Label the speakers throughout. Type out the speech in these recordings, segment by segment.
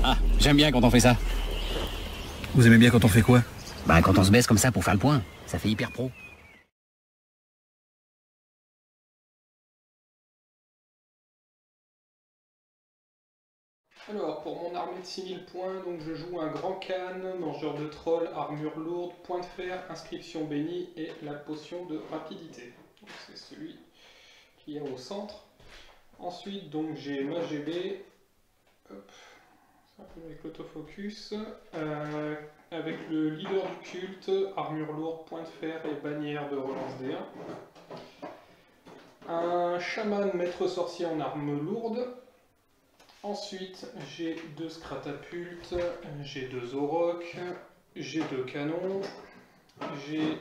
Speaker 1: Ah, j'aime bien quand on fait ça.
Speaker 2: Vous aimez bien quand on fait quoi?
Speaker 1: Ben, quand on se baisse comme ça pour faire le point, ça fait hyper pro.
Speaker 3: Alors, pour mon armée de 6000 points, donc je joue un grand Khan, mangeur de troll, armure lourde, point de fer, inscription bénie et la potion de rapidité. C'est celui qui est au centre. Ensuite, donc j'ai ma GB, hop, c'est un peu avec l'autofocus, avec le leader du culte, armure lourde, point de fer et bannière de relance D1. Un chaman maître sorcier en arme lourde. Ensuite, j'ai 2 scratapultes, j'ai 2 aurochs, j'ai 2 canons, j'ai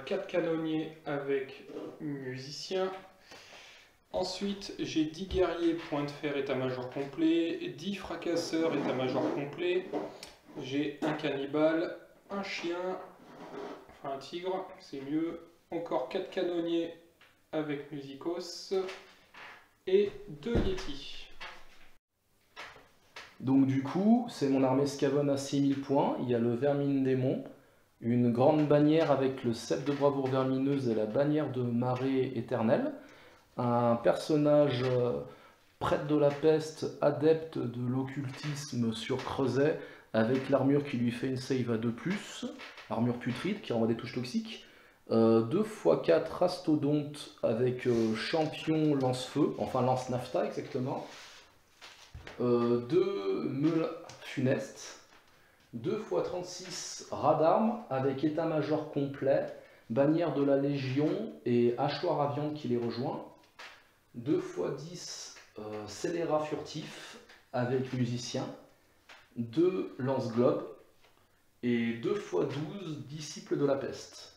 Speaker 3: 4 canonniers avec musiciens. Ensuite, j'ai 10 guerriers, point de fer, état-major complet, 10 fracasseurs, état-major complet. J'ai un cannibale, un chien, enfin un tigre, c'est mieux. Encore 4 canonniers avec musicos et 2 yétis.
Speaker 4: Donc du coup, c'est mon armée Skaven à 6000 points, il y a le Vermine Démon, une grande bannière avec le cep de bravoure vermineuse et la bannière de marée éternelle, un personnage prêtre de la peste, adepte de l'occultisme sur Creuset, avec l'armure qui lui fait une save à 2+, armure putride qui renvoie des touches toxiques, 2x4 Rastodonte avec champion lance-feu, enfin lance-nafta exactement, 2 meules funestes, 2x36 radarmes avec état-major complet, bannière de la Légion et hachoir à viande qui les rejoint, 2x10 scélérat furtif avec musicien, 2 lance-globes et 2x12 disciples de la peste.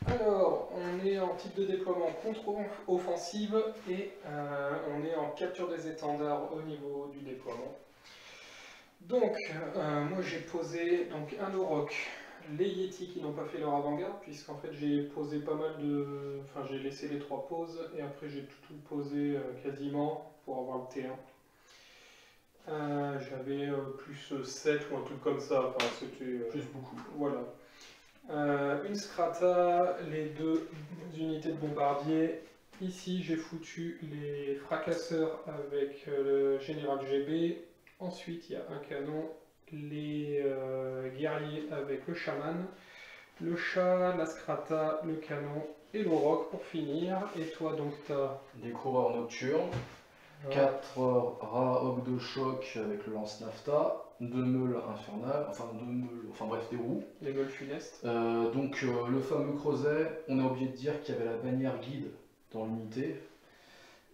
Speaker 3: Alors, on est en type de déploiement contre-offensive et on est en capture des étendards au niveau du déploiement. Donc, moi j'ai posé donc, un auroch, les yétis qui n'ont pas fait leur avant-garde, puisqu'en fait j'ai posé pas mal de... Enfin, j'ai laissé les 3 pauses et après j'ai tout posé quasiment pour avoir le T1. J'avais plus 7 ou un truc comme ça, enfin c'était...
Speaker 4: Plus beaucoup.
Speaker 3: Voilà. Une Scrata, les 2 unités de bombardier. Ici, j'ai foutu les fracasseurs avec le général GB. Ensuite, il y a un canon, les guerriers avec le chaman, le chat, la Scrata, le canon et l'auroch pour finir. Et toi, donc, tu as
Speaker 4: Des coureurs nocturnes, 4 rats hog de choc avec le lance-nafta, 2 meules infernales, enfin bref, des roues.
Speaker 3: les meules funestes.
Speaker 4: Donc le fameux creuset, on a oublié de dire qu'il y avait la bannière guide dans l'unité.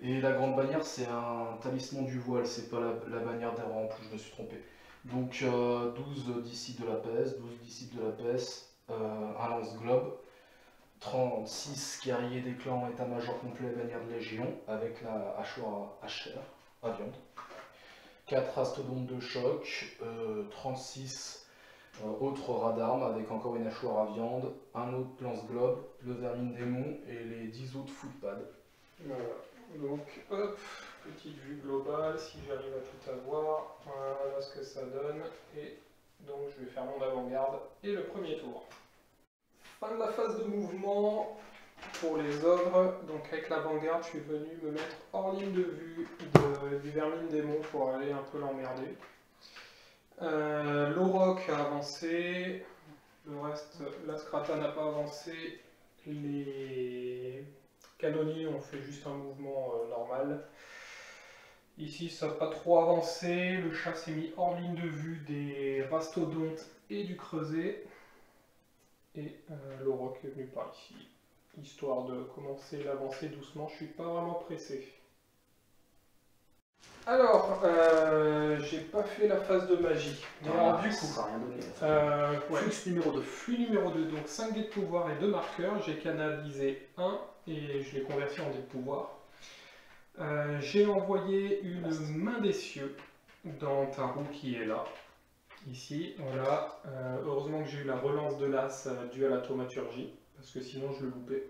Speaker 4: Et la grande bannière, c'est un talisman du voile, c'est pas la bannière des rampes, je me suis trompé. Donc 12 disciples de la peste, 12 disciples de la peste, un lance-globe, 36 guerriers des clans, état-major complet, bannière de légion, avec la hachoir à chair, à viande. 4 mastodontes de choc, 36 autres radarmes avec encore une hachoir à viande, un autre lance-globe, le vermine démon et les 10 autres footpads.
Speaker 3: Voilà. Donc, hop, petite vue globale, si j'arrive à tout avoir, voilà ce que ça donne. Et donc, je vais faire mon avant-garde et le premier tour. Fin de la phase de mouvement pour les ogres. Donc, avec l'avant-garde, je suis venu me mettre hors ligne de vue du vermine démon pour aller un peu l'emmerder. L'auroch a avancé, le reste, la Scrata n'a pas avancé, les canonniers ont fait juste un mouvement normal. Ici ça n'a pas trop avancé, le chat s'est mis hors ligne de vue des mastodontes et du creuset. Et l'auroch est venu par ici, histoire de commencer l'avancée doucement, je suis pas vraiment pressé. Alors, j'ai pas fait la phase de magie. Mais alors, du coup,
Speaker 4: ça n'a rien donné.
Speaker 3: flux numéro 2. Flux numéro 2, donc 5 dés de pouvoir et 2 marqueurs. J'ai canalisé 1 et je l'ai converti en dés de pouvoir. J'ai envoyé une main des cieux dans ta roue qui est là, ici. Voilà. Heureusement que j'ai eu la relance de l'as due à la thaumaturgie, parce que sinon je le loupais.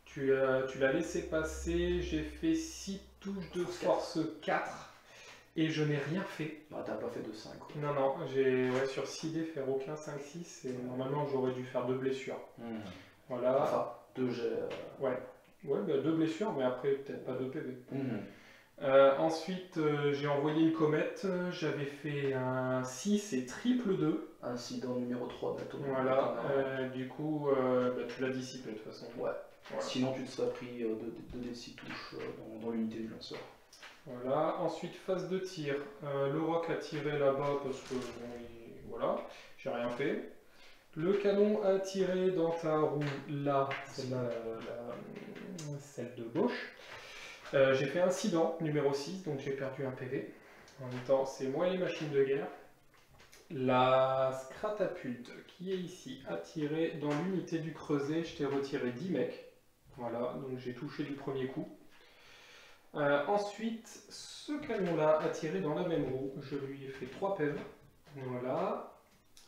Speaker 3: Tu l'as laissé passer, j'ai fait 6 touches de force 4 Et je n'ai rien fait.
Speaker 4: Bah, t'as pas fait de 5. Quoi.
Speaker 3: Non, non, j'ai sur 6 dés faire aucun 5-6 et normalement j'aurais dû faire 2 blessures. Voilà.
Speaker 4: Enfin, 2 jets.
Speaker 3: Ouais, bah, 2 blessures, mais après peut-être pas 2 PV. Ensuite, j'ai envoyé une comète, j'avais fait un 6 et triple 2.
Speaker 4: Incident numéro 3 bientôt.
Speaker 3: Voilà, du coup, bah, tu l'as dissipé de toute façon.
Speaker 4: Ouais.
Speaker 3: Voilà.
Speaker 4: Sinon, tu te serais pris 2 des 6 touches dans l'unité du lanceur.
Speaker 3: Voilà, ensuite phase de tir. Le roc a tiré là-bas parce que voilà, j'ai rien fait. Le canon a tiré dans ta roue là, celle de gauche. J'ai fait incident numéro 6, donc j'ai perdu un PV. En même temps, c'est moi et les machines de guerre. La scratapulte qui est ici a tiré dans l'unité du creuset, je t'ai retiré 10 mecs. Voilà, donc j'ai touché du premier coup. Ensuite, ce canon-là a tiré dans la même roue, je lui ai fait 3 PV. Voilà.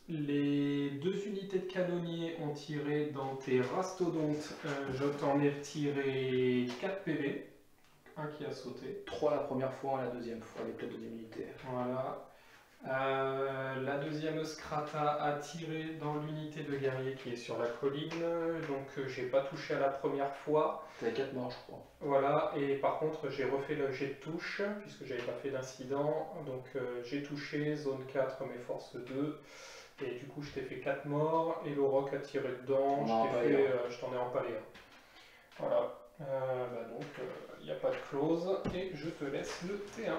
Speaker 3: Les 2 unités de canonniers ont tiré dans tes rastodontes, je t'en ai retiré 4 PV. Un qui a sauté.
Speaker 4: 3 la première fois, la deuxième fois, avec la deuxième unité.
Speaker 3: Voilà. La deuxième Scrata a tiré dans l'unité de guerrier qui est sur la colline, donc j'ai pas touché à la première fois.
Speaker 4: T'as 4 morts, je crois.
Speaker 3: Voilà, et par contre j'ai refait le jet de touche, puisque j'avais pas fait d'incident, donc j'ai touché, zone 4, mes forces 2, et du coup je t'ai fait 4 morts, et le roc a tiré dedans, je t'en ai empalé un. Voilà, donc il n'y a pas de close, et je te laisse le T1.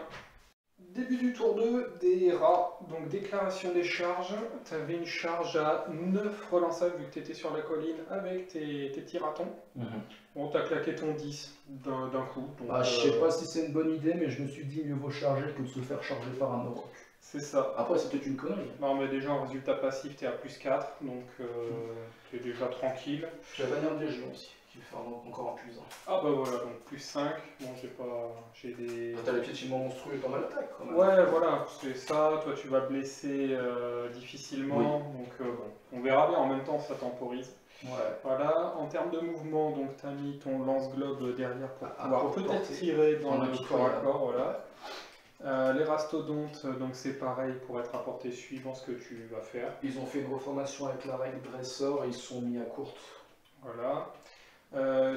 Speaker 3: Début du tour 2, des rats, donc déclaration des charges. Tu avais une charge à 9 relançables vu que tu étais sur la colline avec tes petits ratons. Bon, tu as claqué ton 10 d'un coup. Donc,
Speaker 4: je sais pas si c'est une bonne idée, mais je me suis dit mieux vaut charger que de se faire charger par un auroch.
Speaker 3: C'est ça.
Speaker 4: Après, c'est peut-être une connerie.
Speaker 3: Non, mais déjà en résultat passif, tu es à plus 4, donc tu es déjà tranquille.
Speaker 4: J'ai la bannière des géants aussi, qui fait encore un plus 1.
Speaker 3: Ah bah voilà, donc plus 5. Bon, j'ai des.
Speaker 4: T'as les piétinements monstrueux et pas mal d'attaque quand même.
Speaker 3: Ouais, voilà, c'est ça. Toi, tu vas blesser difficilement.
Speaker 4: Oui.
Speaker 3: Donc, bon, on verra bien. En même temps, ça temporise.
Speaker 4: Ouais.
Speaker 3: Voilà, en termes de mouvement, donc tu as mis ton lance-globe derrière pour pouvoir peut-être
Speaker 4: porter.
Speaker 3: tirer dans le corps à corps.
Speaker 4: Voilà.
Speaker 3: Les rastodontes, donc c'est pareil pour être à portée suivant ce que tu vas faire.
Speaker 4: Ils ont fait une reformation avec la règle dresseur et ils se sont mis à courte.
Speaker 3: Voilà.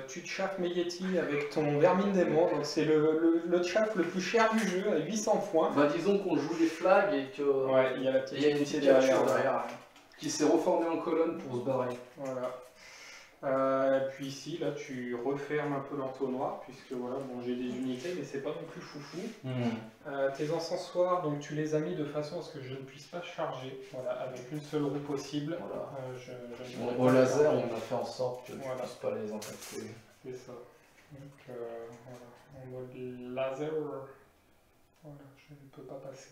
Speaker 3: Tu chaffes mes Yeti avec ton vermine démon, donc c'est le chaff le plus cher du jeu à 800 points.
Speaker 4: Bah disons qu'on joue les flags et que
Speaker 3: ouais, il y a la petite
Speaker 4: unité derrière qui s'est reformée en colonne pour se barrer.
Speaker 3: Voilà. Puis ici, là, tu refermes un peu l'entonnoir, puisque voilà, bon, j'ai des unités, mais c'est pas non plus foufou. Tes encensoirs, donc tu les as mis de façon à ce que je ne puisse pas charger, voilà, avec une seule roue possible.
Speaker 4: Voilà. Au laser, on a fait en sorte que tu ne puisses pas les impacter.
Speaker 3: C'est ça. Donc voilà, en mode laser, voilà, je ne peux pas passer.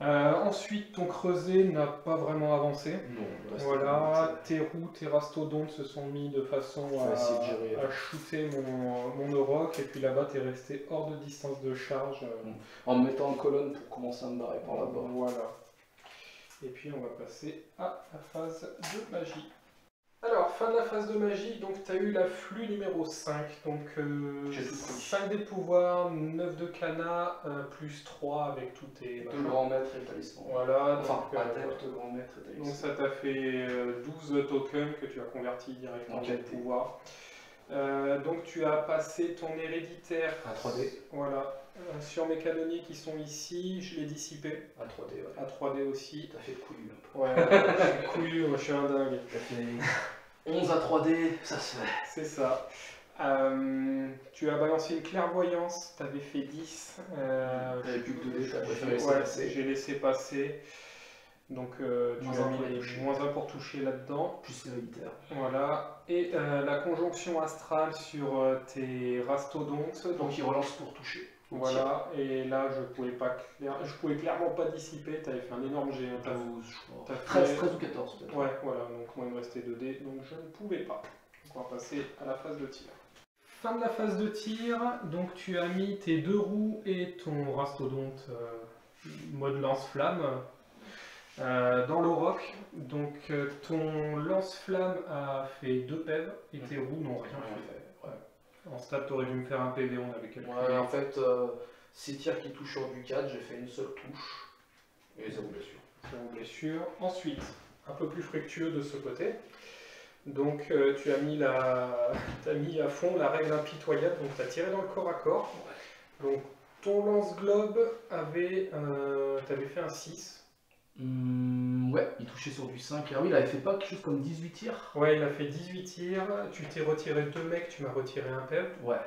Speaker 3: Ensuite, ton creuset n'a pas vraiment avancé.
Speaker 4: Non,
Speaker 3: voilà, tes roues, tes rastodontes se sont mis de façon à shooter mon auroch, et puis là-bas, tu es resté hors de distance de charge.
Speaker 4: En me mettant en colonne pour commencer à me barrer par là-bas.
Speaker 3: Voilà. Et puis, on va passer à la phase de magie. Alors, fin de la phase de magie, donc tu as eu l'afflux numéro 5, donc 5 dés de pouvoir, 9 de cana, plus 3 avec tous tes...
Speaker 4: De grand maître et talisman.
Speaker 3: Voilà,
Speaker 4: enfin, adepte, grand maître et talisman.
Speaker 3: Donc ça t'a fait 12 tokens que tu as convertis directement en dés de pouvoir. Donc tu as passé ton héréditaire...
Speaker 4: À 3D.
Speaker 3: Voilà. Sur mes canonniers qui sont ici, je l'ai dissipé.
Speaker 4: À 3D, ouais.
Speaker 3: À 3D aussi.
Speaker 4: T'as fait couillu un peu.
Speaker 3: Ouais, je suis couillu, moi je suis un dingue.
Speaker 4: T'as fait 11 à 3D, ça se fait.
Speaker 3: C'est ça. Tu as balancé une clairvoyance, tu avais fait 10.
Speaker 4: T'avais plus que 2D, t'as préféré laisser passer.
Speaker 3: J'ai laissé passer. Donc tu as mis -1 pour toucher là-dedans.
Speaker 4: Plus l'héréditaire.
Speaker 3: Voilà. Et la conjonction astrale sur tes rastodontes.
Speaker 4: Donc il relance pour toucher.
Speaker 3: Voilà, et là je pouvais clairement pas dissiper, tu avais fait un énorme jet.
Speaker 4: 13 ou 14 peut-être.
Speaker 3: Ouais, voilà, donc moi il me restait 2 dés, donc je ne pouvais pas. Donc on va passer à la phase de tir. Fin de la phase de tir, donc tu as mis tes 2 roues et ton rastodonte mode lance-flamme dans l'auroch. Donc ton lance-flamme a fait 2 PEV et tes roues n'ont rien fait. En stat, t'aurais dû me faire un PV, on avait calculé.
Speaker 4: Ouais, en fait, 6 tirs qui touchent sur du 4, j'ai fait une seule touche. Et 0 blessure.
Speaker 3: 0 blessure. Ensuite, un peu plus fructueux de ce côté. Donc tu as mis, t'as mis à fond la règle impitoyable, donc tu as tiré dans le corps à corps. Donc ton lance-globe t'avais fait un 6.
Speaker 4: Ouais, il touchait sur du 5. Ah oui, il avait fait pas quelque chose comme 18 tirs.
Speaker 3: Ouais, il a fait 18 tirs, tu t'es retiré 2 mecs, tu m'as retiré un PEV.
Speaker 4: Ouais.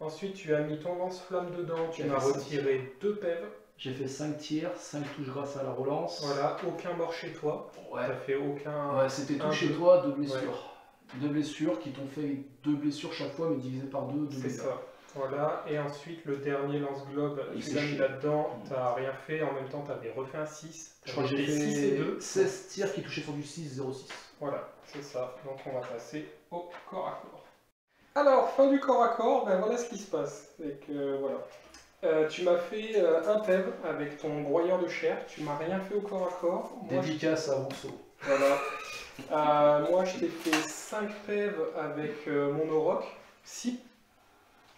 Speaker 3: Ensuite tu as mis ton lance-flamme dedans, tu
Speaker 4: J'ai
Speaker 3: m'as
Speaker 4: fait 5
Speaker 3: retiré 2 PEV.
Speaker 4: J'ai fait 5 tirs, 5 touches grâce à la relance.
Speaker 3: Voilà, aucun mort chez toi.
Speaker 4: Ouais.
Speaker 3: T'as fait aucun...
Speaker 4: Ouais, c'était tout chez toi, 2 blessures. 2 blessures qui t'ont fait 2 blessures chaque fois, mais divisé par 2.
Speaker 3: C'est ça. Voilà, et ensuite le dernier lance-globe, tu l'as mis là-dedans, t'as rien fait, en même temps t'avais refait un 6.
Speaker 4: Je crois que j'ai fait
Speaker 3: 6 et 2.
Speaker 4: 16 tirs qui touchaient sur du 6, 0,6.
Speaker 3: Voilà, c'est ça. Donc on va passer au corps à corps. Alors, fin du corps à corps, ben voilà ce qui se passe. C'est que voilà. Tu m'as fait un PEV avec ton broyeur de chair, tu m'as rien fait au corps à corps. Moi,
Speaker 4: Dédicace à Rousseau.
Speaker 3: voilà. Moi je t'ai fait 5 PEV avec mon Auroch, 6.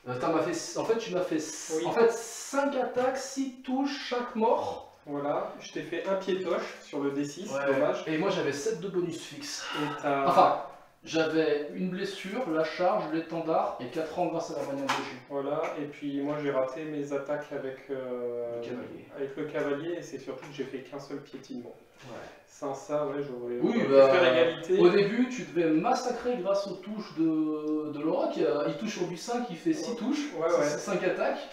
Speaker 4: En fait, tu m'as fait
Speaker 3: Oui.
Speaker 4: en fait, 5 attaques, 6 touches, chaque mort.
Speaker 3: Voilà, je t'ai fait un piétoche sur le D6,
Speaker 4: Ouais.
Speaker 3: dommage.
Speaker 4: Et moi j'avais 7 de bonus fixe.
Speaker 3: Et t'as...
Speaker 4: Enfin, j'avais une blessure, la charge, l'étendard et 4 ans grâce à la bannière de jus.
Speaker 3: Voilà, et puis moi j'ai raté mes attaques avec
Speaker 4: Le cavalier.
Speaker 3: le cavalier, et c'est surtout que j'ai fait qu'un seul piétinement.
Speaker 4: Ouais.
Speaker 3: Sans ça, ouais, j'aurais
Speaker 4: Oui,
Speaker 3: pu faire égalité.
Speaker 4: au début, tu devais massacrer grâce aux touches de l'Auroch. Il touche sur du 5, il fait 6 touches,
Speaker 3: Ouais, ouais.
Speaker 4: 5 attaques.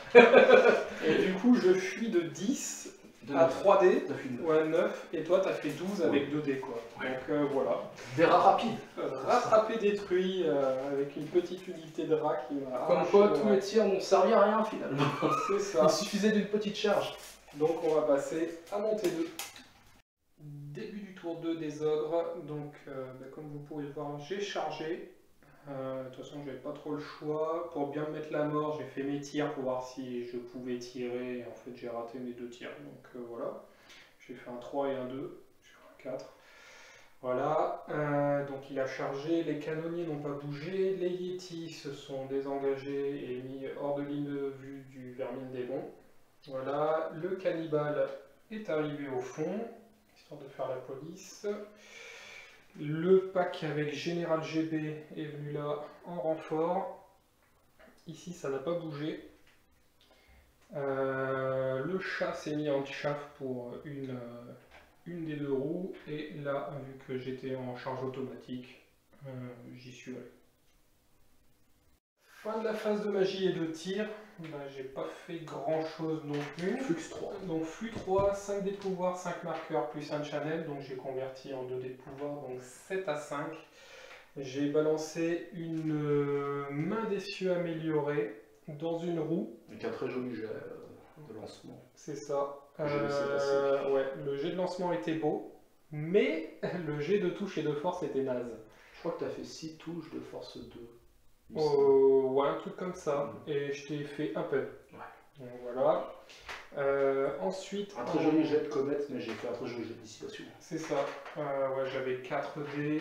Speaker 3: Et du coup, je fuis de 10 à 3D, ouais, 9, et toi t'as fait 12 avec 2D quoi.
Speaker 4: Ouais.
Speaker 3: Donc voilà.
Speaker 4: Des rats rapides.
Speaker 3: Rattrapé détruit avec une petite unité de rat qui m'a
Speaker 4: Comme
Speaker 3: arraché
Speaker 4: quoi,
Speaker 3: le
Speaker 4: tous
Speaker 3: rat.
Speaker 4: les tirs n'ont servi à rien finalement.
Speaker 3: C'est ça.
Speaker 4: Il suffisait d'une petite charge.
Speaker 3: Donc on va passer à mon T2. Début du tour 2 des ogres, donc comme vous pouvez le voir, j'ai chargé. De toute façon, j'avais pas trop le choix. Pour bien me mettre la mort, j'ai fait mes tirs pour voir si je pouvais tirer. En fait, j'ai raté mes 2 tirs. Donc voilà. J'ai fait un 3 et un 2. J'ai fait un 4. Voilà. Donc il a chargé. Les canonniers n'ont pas bougé. Les Yetis se sont désengagés et mis hors de ligne de vue du vermine démon. Voilà. Le cannibale est arrivé au fond, histoire de faire la police. Le pack avec Général GB est venu là en renfort. Ici, ça n'a pas bougé. Le chat s'est mis en chauffe pour une des 2 roues. Et là, vu que j'étais en charge automatique, j'y suis allé. Fin de la phase de magie et de tir. Ben, j'ai pas fait grand chose non plus.
Speaker 4: Flux 3.
Speaker 3: Donc flux 3, 5 dés de pouvoir, 5 marqueurs plus un channel, donc j'ai converti en 2 dés de pouvoir, donc 7 à 5. J'ai balancé une main des cieux améliorée dans une roue.
Speaker 4: Avec un très joli jet de lancement.
Speaker 3: C'est ça.
Speaker 4: Je laissais passer.
Speaker 3: Ouais, le jet de lancement était beau, mais le jet de touche et de force était naze.
Speaker 4: Je crois que tu as fait 6 touches de force 2.
Speaker 3: Ouais, un truc comme ça. Et je t'ai fait un peu.
Speaker 4: Ouais.
Speaker 3: Donc voilà. Ensuite.
Speaker 4: Un très joli jet de comète, mais j'ai fait un très joli jet de dissipation.
Speaker 3: C'est ça. Ouais, j'avais 4 dés.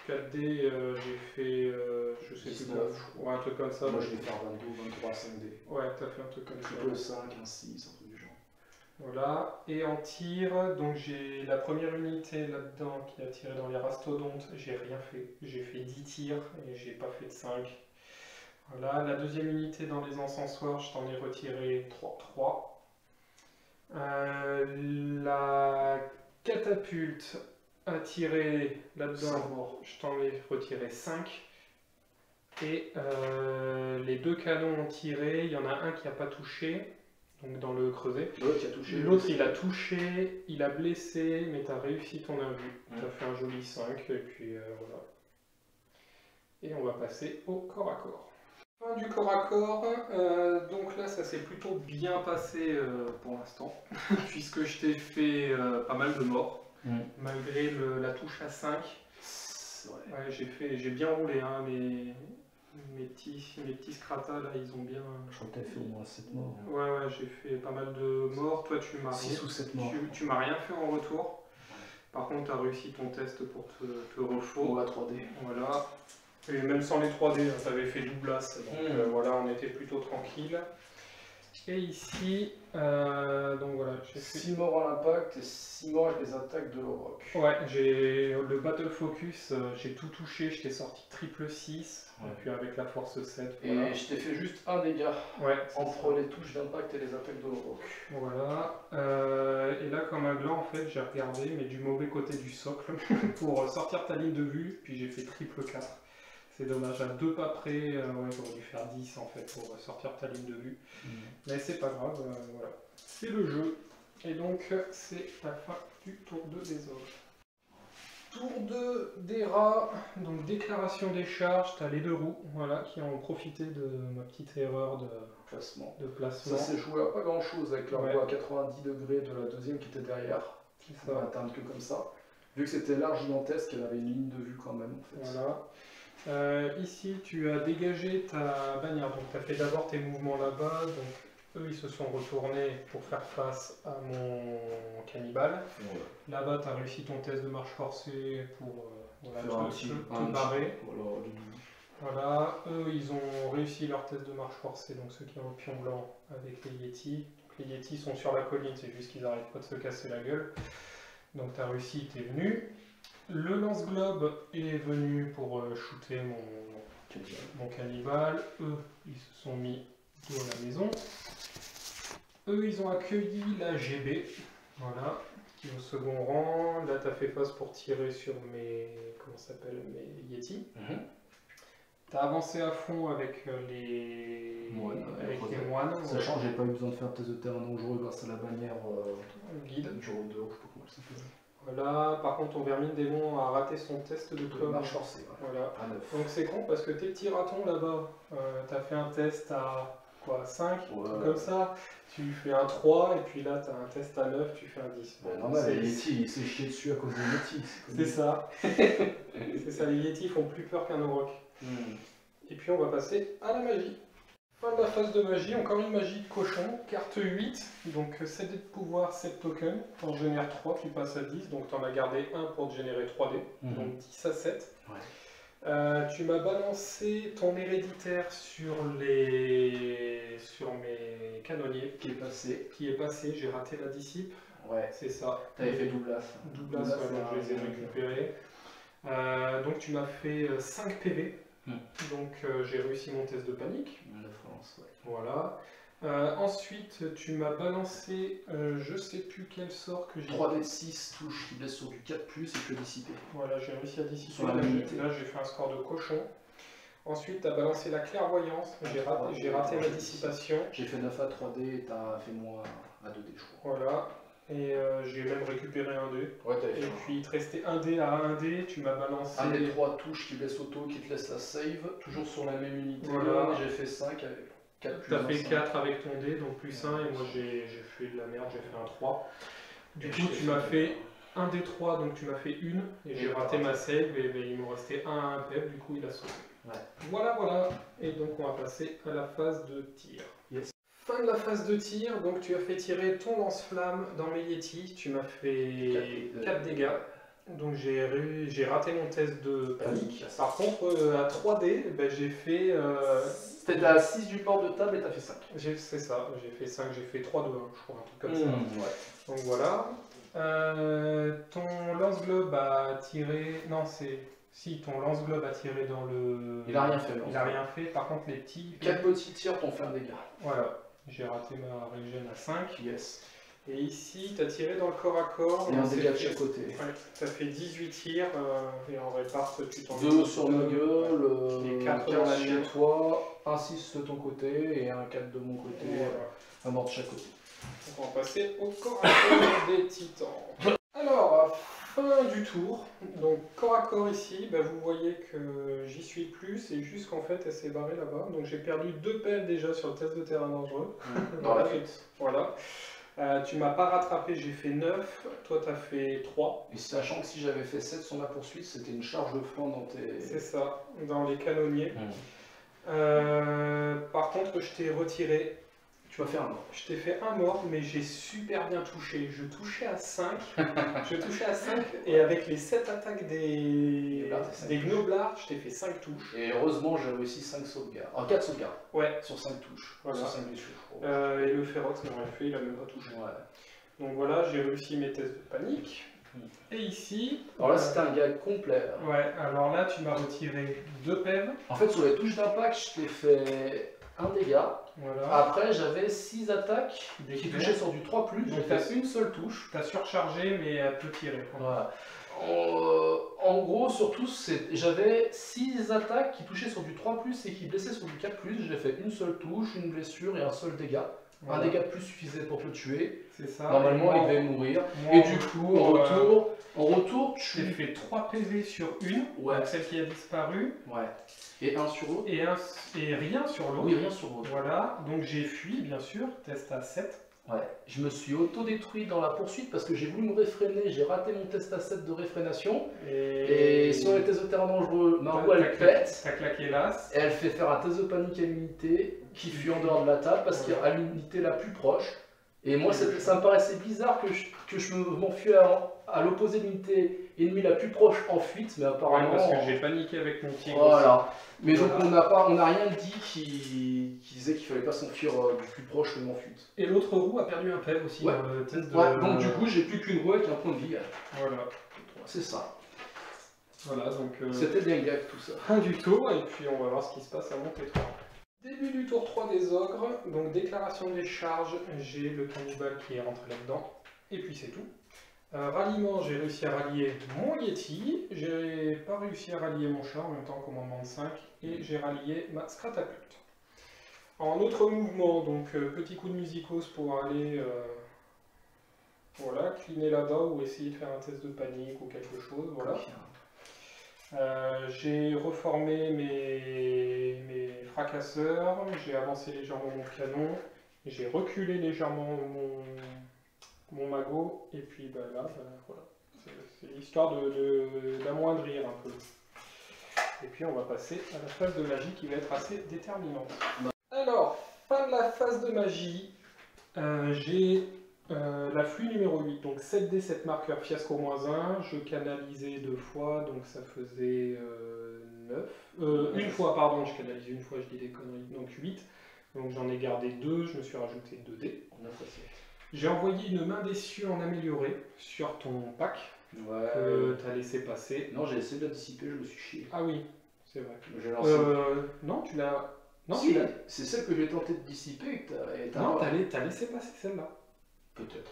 Speaker 3: 4 dés, j'ai fait. Je sais
Speaker 4: 19,
Speaker 3: plus quoi. Ouais, un truc comme ça.
Speaker 4: Moi je vais faire 22, 23, 5 dés.
Speaker 3: Ouais, t'as fait un truc comme ça.
Speaker 4: Triple 5, un 6, un truc du genre.
Speaker 3: Voilà. Et en tir, donc j'ai la première unité là-dedans qui a tiré dans les rastodontes. J'ai rien fait. J'ai fait 10 tirs et j'ai pas fait de 5. Voilà. La deuxième unité dans les encensoirs, je t'en ai retiré 3. La catapulte a tiré là-dedans, je t'en ai retiré 5. Et les 2 canons ont tiré, il y en a un qui n'a pas touché, donc dans le creuset.
Speaker 4: L'autre qui a touché.
Speaker 3: L'autre il a touché, il a blessé, mais tu as réussi ton invu. Tu as fait un joli 5, et puis voilà. Et on va passer au corps à corps. Fin du corps à corps, donc là ça s'est plutôt bien passé pour l'instant, puisque je t'ai fait pas mal de morts, malgré la touche à 5. Ouais, j'ai bien roulé, hein, mes petits scratas là, ils ont bien...
Speaker 4: Je crois que t'as fait au moins 7 morts.
Speaker 3: Ouais, j'ai fait pas mal de morts, toi tu m'as
Speaker 4: 6 ou 7 morts.
Speaker 3: Tu m'as rien fait en retour. Par contre tu as réussi ton test pour te refaux.
Speaker 4: La 3D.
Speaker 3: Voilà. Et même sans les 3D, tu avais fait doublasse, donc voilà, on était plutôt tranquille. Et ici, donc voilà, j'ai fait...
Speaker 4: 6 morts à l'impact et 6 morts avec les attaques de l'Auroch.
Speaker 3: Ouais, j'ai le Battle Focus, j'ai tout touché, je t'ai sorti triple 6,
Speaker 4: Ouais.
Speaker 3: et puis avec la force 7,
Speaker 4: Et
Speaker 3: voilà.
Speaker 4: je t'ai fait juste un dégât
Speaker 3: Ouais,
Speaker 4: entre les touches d'impact et les attaques de l'Auroch.
Speaker 3: voilà. Et là, comme un gland, en fait, j'ai regardé, mais du mauvais côté du socle, pour sortir ta ligne de vue, puis j'ai fait triple 4. C'est dommage, à 2 pas près, ouais, j'aurais dû faire 10 en fait pour sortir ta ligne de vue. Mais c'est pas grave, voilà. C'est le jeu. Et donc, c'est la fin du tour 2 des ogres. Tour 2 des rats, donc déclaration des charges, t'as les deux roues, voilà, qui ont profité de ma petite erreur de
Speaker 4: Placement.
Speaker 3: placement.
Speaker 4: Ça s'est joué à pas grand chose avec leur
Speaker 3: Ouais.
Speaker 4: roue à 90 degrés de la deuxième qui était derrière.
Speaker 3: C'est
Speaker 4: On va
Speaker 3: ça.
Speaker 4: atteindre que comme ça. Vu que c'était large gigantesque, elle avait une ligne de vue quand même en fait.
Speaker 3: Voilà. Ici, tu as dégagé ta bannière, donc tu as fait d'abord tes mouvements là-bas, donc eux ils se sont retournés pour faire face à mon cannibale.
Speaker 4: Voilà.
Speaker 3: Là-bas, tu as réussi ton test de marche forcée pour voilà,
Speaker 4: Faire un
Speaker 3: te
Speaker 4: petit
Speaker 3: barrer.
Speaker 4: Voilà.
Speaker 3: Voilà, eux ils ont réussi leur test de marche forcée, donc ceux qui ont le pion blanc avec les Yetis. Donc, les Yetis sont sur la colline, c'est juste qu'ils n'arrêtent pas de se casser la gueule. Donc tu as réussi, tu es venu. Le lance-globe est venu pour shooter mon cannibale. Eux, ils se sont mis dos à la maison. Eux, ils ont accueilli la GB, voilà, qui est au second rang. Là, tu as fait face pour tirer sur mes, comment ça s'appelle, mes Yeti. Tu as avancé à fond avec les
Speaker 4: Moines,
Speaker 3: moines.
Speaker 4: Sachant que j'ai pas eu besoin de faire de test de terrain dangereux grâce à la bannière
Speaker 3: guide.
Speaker 4: du jour 2, je sais pas comment elle s'appelle.
Speaker 3: Voilà, par contre, ton vermine démon a raté son test de com.
Speaker 4: Marche forcée,
Speaker 3: Voilà.
Speaker 4: à 9.
Speaker 3: Donc c'est con parce que tes petits ratons là-bas, t'as fait un test à quoi, 5, comme ça, tu fais un 3 et puis là t'as un test à 9, tu fais un 10.
Speaker 4: Bon, normal, les Yeti, il s'est chié dessus à cause des Yeti.
Speaker 3: C'est ça. C'est ça, les Yetis font plus peur qu'un Auroch. Et puis on va passer à la magie. Fin de la phase de magie, encore une magie de cochon, carte 8, donc 7 dés de pouvoir, 7 tokens, t'en génères 3, tu passes à 10, donc t'en as gardé 1 pour te générer 3 dés, donc 10 à 7.
Speaker 4: Ouais.
Speaker 3: Tu m'as balancé ton héréditaire sur mes canonniers. Qui est passé, j'ai raté la dissipe.
Speaker 4: Ouais.
Speaker 3: C'est ça.
Speaker 4: T'avais fait Douglas.
Speaker 3: Douglas, ouais, donc je les ai récupérés. Donc tu m'as fait 5 PV. Donc j'ai réussi mon test de panique.
Speaker 4: De France, ouais.
Speaker 3: Voilà. Ensuite, tu m'as balancé, je sais plus quel sort que j'ai.
Speaker 4: 3 d 6 touches qui blessent sur du 4+, et que dissipé.
Speaker 3: Voilà, j'ai réussi à dissiper.
Speaker 4: Sur la unité.
Speaker 3: Là, j'ai fait un score de cochon. Ensuite, tu as balancé la clairvoyance. J'ai raté ma dissipation.
Speaker 4: J'ai fait 9 à 3D et t'as fait moins à 2D, je crois.
Speaker 3: Voilà. Et j'ai même récupéré un dé.
Speaker 4: Ouais, t'avais
Speaker 3: Et
Speaker 4: fait
Speaker 3: puis, il te restait un dé à un dé. Tu m'as balancé.
Speaker 4: un des 3 touches qui blessent auto, qui te laisse la save, toujours sur la même unité.
Speaker 3: Voilà.
Speaker 4: J'ai fait 5 avec 4 plus
Speaker 3: Tu as
Speaker 4: 1,
Speaker 3: fait
Speaker 4: 5.
Speaker 3: 4 avec ton dé, donc plus 1. Et moi, j'ai fait de la merde, j'ai fait un 3. Du coup, tu m'as fait un des 3, donc tu m'as fait une. Et j'ai raté ma save. Et ben, il me restait un à un PEP. Du coup, il a sauté.
Speaker 4: Ouais.
Speaker 3: Voilà, voilà. Et donc, on va passer à la phase de tir.
Speaker 4: Yes.
Speaker 3: Fin de la phase de tir, donc tu as fait tirer ton lance-flamme dans mes Yeti, tu m'as fait 4 dégâts, donc j'ai raté mon test de panique. Par contre, à 3D, ben, j'ai fait...
Speaker 4: C'était à 6 du bord de table et t'as fait 5.
Speaker 3: C'est ça, j'ai fait 5, j'ai fait 3 2 1, je crois, un truc comme ça.
Speaker 4: Ouais.
Speaker 3: Donc voilà. Ton lance-globe a tiré... Non, c'est... Si, ton lance-globe a tiré dans le...
Speaker 4: Il a rien fait.
Speaker 3: Il a rien fait, par contre les petits...
Speaker 4: 4 petits tirs t'ont fait un dégât.
Speaker 3: Voilà. J'ai raté ma régène à 5.
Speaker 4: Yes.
Speaker 3: Et ici, tu as tiré dans le corps à corps.
Speaker 4: Et un dégât de chaque côté.
Speaker 3: Ouais, tu as fait 18 tirs et en réparte, tu t'en
Speaker 4: 2 sur ma gueule,
Speaker 3: et 4
Speaker 4: 4
Speaker 3: dans la
Speaker 4: chez
Speaker 3: mienne.
Speaker 4: toi, un 6 de ton côté et un 4 de mon côté,
Speaker 3: Voilà.
Speaker 4: un mort de chaque côté.
Speaker 3: Donc on va passer au corps à corps des titans. Alors, fin du tour. Donc corps à corps ici, bah, vous voyez que j'y suis plus. C'est juste qu'en fait, elle s'est barrée là-bas. Donc j'ai perdu 2 pelles déjà sur le test de terrain dangereux.
Speaker 4: Dans la fuite.
Speaker 3: Voilà. Tu m'as pas rattrapé, j'ai fait 9, toi t'as fait 3.
Speaker 4: Et sachant que si j'avais fait 7 sur ma poursuite, c'était une charge de flanc dans tes...
Speaker 3: C'est ça, dans les canonniers. Par contre, je t'ai retiré.
Speaker 4: Tu m'as fait un mort.
Speaker 3: Je t'ai fait un mort, mais j'ai super bien touché. Je touchais à 5. Je touchais à 5 et avec les 7 attaques des Gnoblards, je t'ai fait 5 touches.
Speaker 4: Et heureusement, j'ai réussi 5 sauvegardes. En 4 sauvegardes.
Speaker 3: Ouais.
Speaker 4: Sur 5 touches.
Speaker 3: Voilà.
Speaker 4: Sur 5 blessures.
Speaker 3: Et le Ferox n'a rien fait, il a même pas touché.
Speaker 4: Ouais.
Speaker 3: Donc voilà, j'ai réussi mes tests de panique. Et ici...
Speaker 4: Alors là, c'était un gag complet.
Speaker 3: Ouais, alors là, tu m'as retiré 2 PEV.
Speaker 4: En fait, sur les touches d'impact, je t'ai fait un dégât.
Speaker 3: Voilà.
Speaker 4: Après, j'avais 6 attaques qui touchaient sur du 3+. J'ai
Speaker 3: Donc,
Speaker 4: fait une seule touche.
Speaker 3: T'as surchargé, mais elle peut tirer.
Speaker 4: Voilà. En gros, surtout, j'avais 6 attaques qui touchaient sur du 3+, et qui blessaient sur du 4+. J'ai fait une seule touche, une blessure et un seul dégât.
Speaker 3: Voilà.
Speaker 4: Un dégât de plus suffisait pour te tuer.
Speaker 3: C'est ça.
Speaker 4: Normalement, il devait mourir. Et du coup, en retour,
Speaker 3: tu t'es fait 3 PV sur une,
Speaker 4: ouais.
Speaker 3: Donc celle qui a disparu.
Speaker 4: Ouais. Et un sur l'autre.
Speaker 3: Et rien sur l'autre.
Speaker 4: Oui, rien sur l'autre.
Speaker 3: Voilà, donc j'ai fui, bien sûr, test à 7.
Speaker 4: Ouais. Je me suis auto-détruit dans la poursuite parce que j'ai voulu me réfréner, j'ai raté mon test à 7 de réfrénation. Et sur les tests de terrain dangereux, Margot elle pète.
Speaker 3: T'as claqué l'as.
Speaker 4: Et elle fait faire un test de panique à l'unité qui fuit en dehors de la table parce qu'il y a l'unité la plus proche. Et moi, ça me paraissait bizarre que je m'enfuis à l'opposé de l'unité ennemie la plus proche en fuite, mais apparemment...
Speaker 3: Ouais, parce que j'ai paniqué avec mon tigre.
Speaker 4: Voilà. Mais
Speaker 3: voilà.
Speaker 4: Donc on n'a rien dit qui disait qu'il fallait pas s'enfuir du plus proche ou en fuite.
Speaker 3: Et l'autre roue a perdu un PEV aussi
Speaker 4: ouais.
Speaker 3: dans le test de...
Speaker 4: Ouais, donc du coup, j'ai plus qu'une roue avec un point de vie.
Speaker 3: Voilà.
Speaker 4: C'est ça.
Speaker 3: Voilà, donc...
Speaker 4: C'était bien gag tout ça.
Speaker 3: Rien du tout, et puis on va voir ce qui se passe à mon T3. Début du tour 3 des ogres, donc déclaration des charges, j'ai le cannibale qui est rentré là-dedans, et puis c'est tout. Ralliement, j'ai réussi à rallier mon Yeti, j'ai pas réussi à rallier mon chat en même temps, commandement de 5, et j'ai rallié ma Scratapulte. En autre mouvement, donc petit coup de musicos pour aller voilà, cleaner là-bas ou essayer de faire un test de panique ou quelque chose, voilà. J'ai reformé mes fracasseurs, j'ai avancé légèrement mon canon, j'ai reculé légèrement mon magot, et puis bah, là, bah, voilà. C'est l'histoire d'amoindrir un peu. Et puis on va passer à la phase de magie qui va être assez déterminante. Alors, fin de la phase de magie, j'ai la flux numéro 8, donc 7D, 7 marqueurs, fiasco -1, je canalisais 2 fois, donc ça faisait 9. Une fois, pardon, je canalisais une fois, je dis des conneries, donc 8. Donc j'en ai gardé 2, je me suis rajouté 2D. J'ai envoyé une main des cieux en amélioré sur ton pack, que tu as laissé passer.
Speaker 4: Non, j'ai essayé de la dissiper, je me suis chié.
Speaker 3: Ah oui, c'est vrai. Non, tu l'as... Non,
Speaker 4: si, c'est celle que j'ai tenté de dissiper et que t'as...
Speaker 3: Non, t'as laissé passer celle-là.
Speaker 4: Peut-être.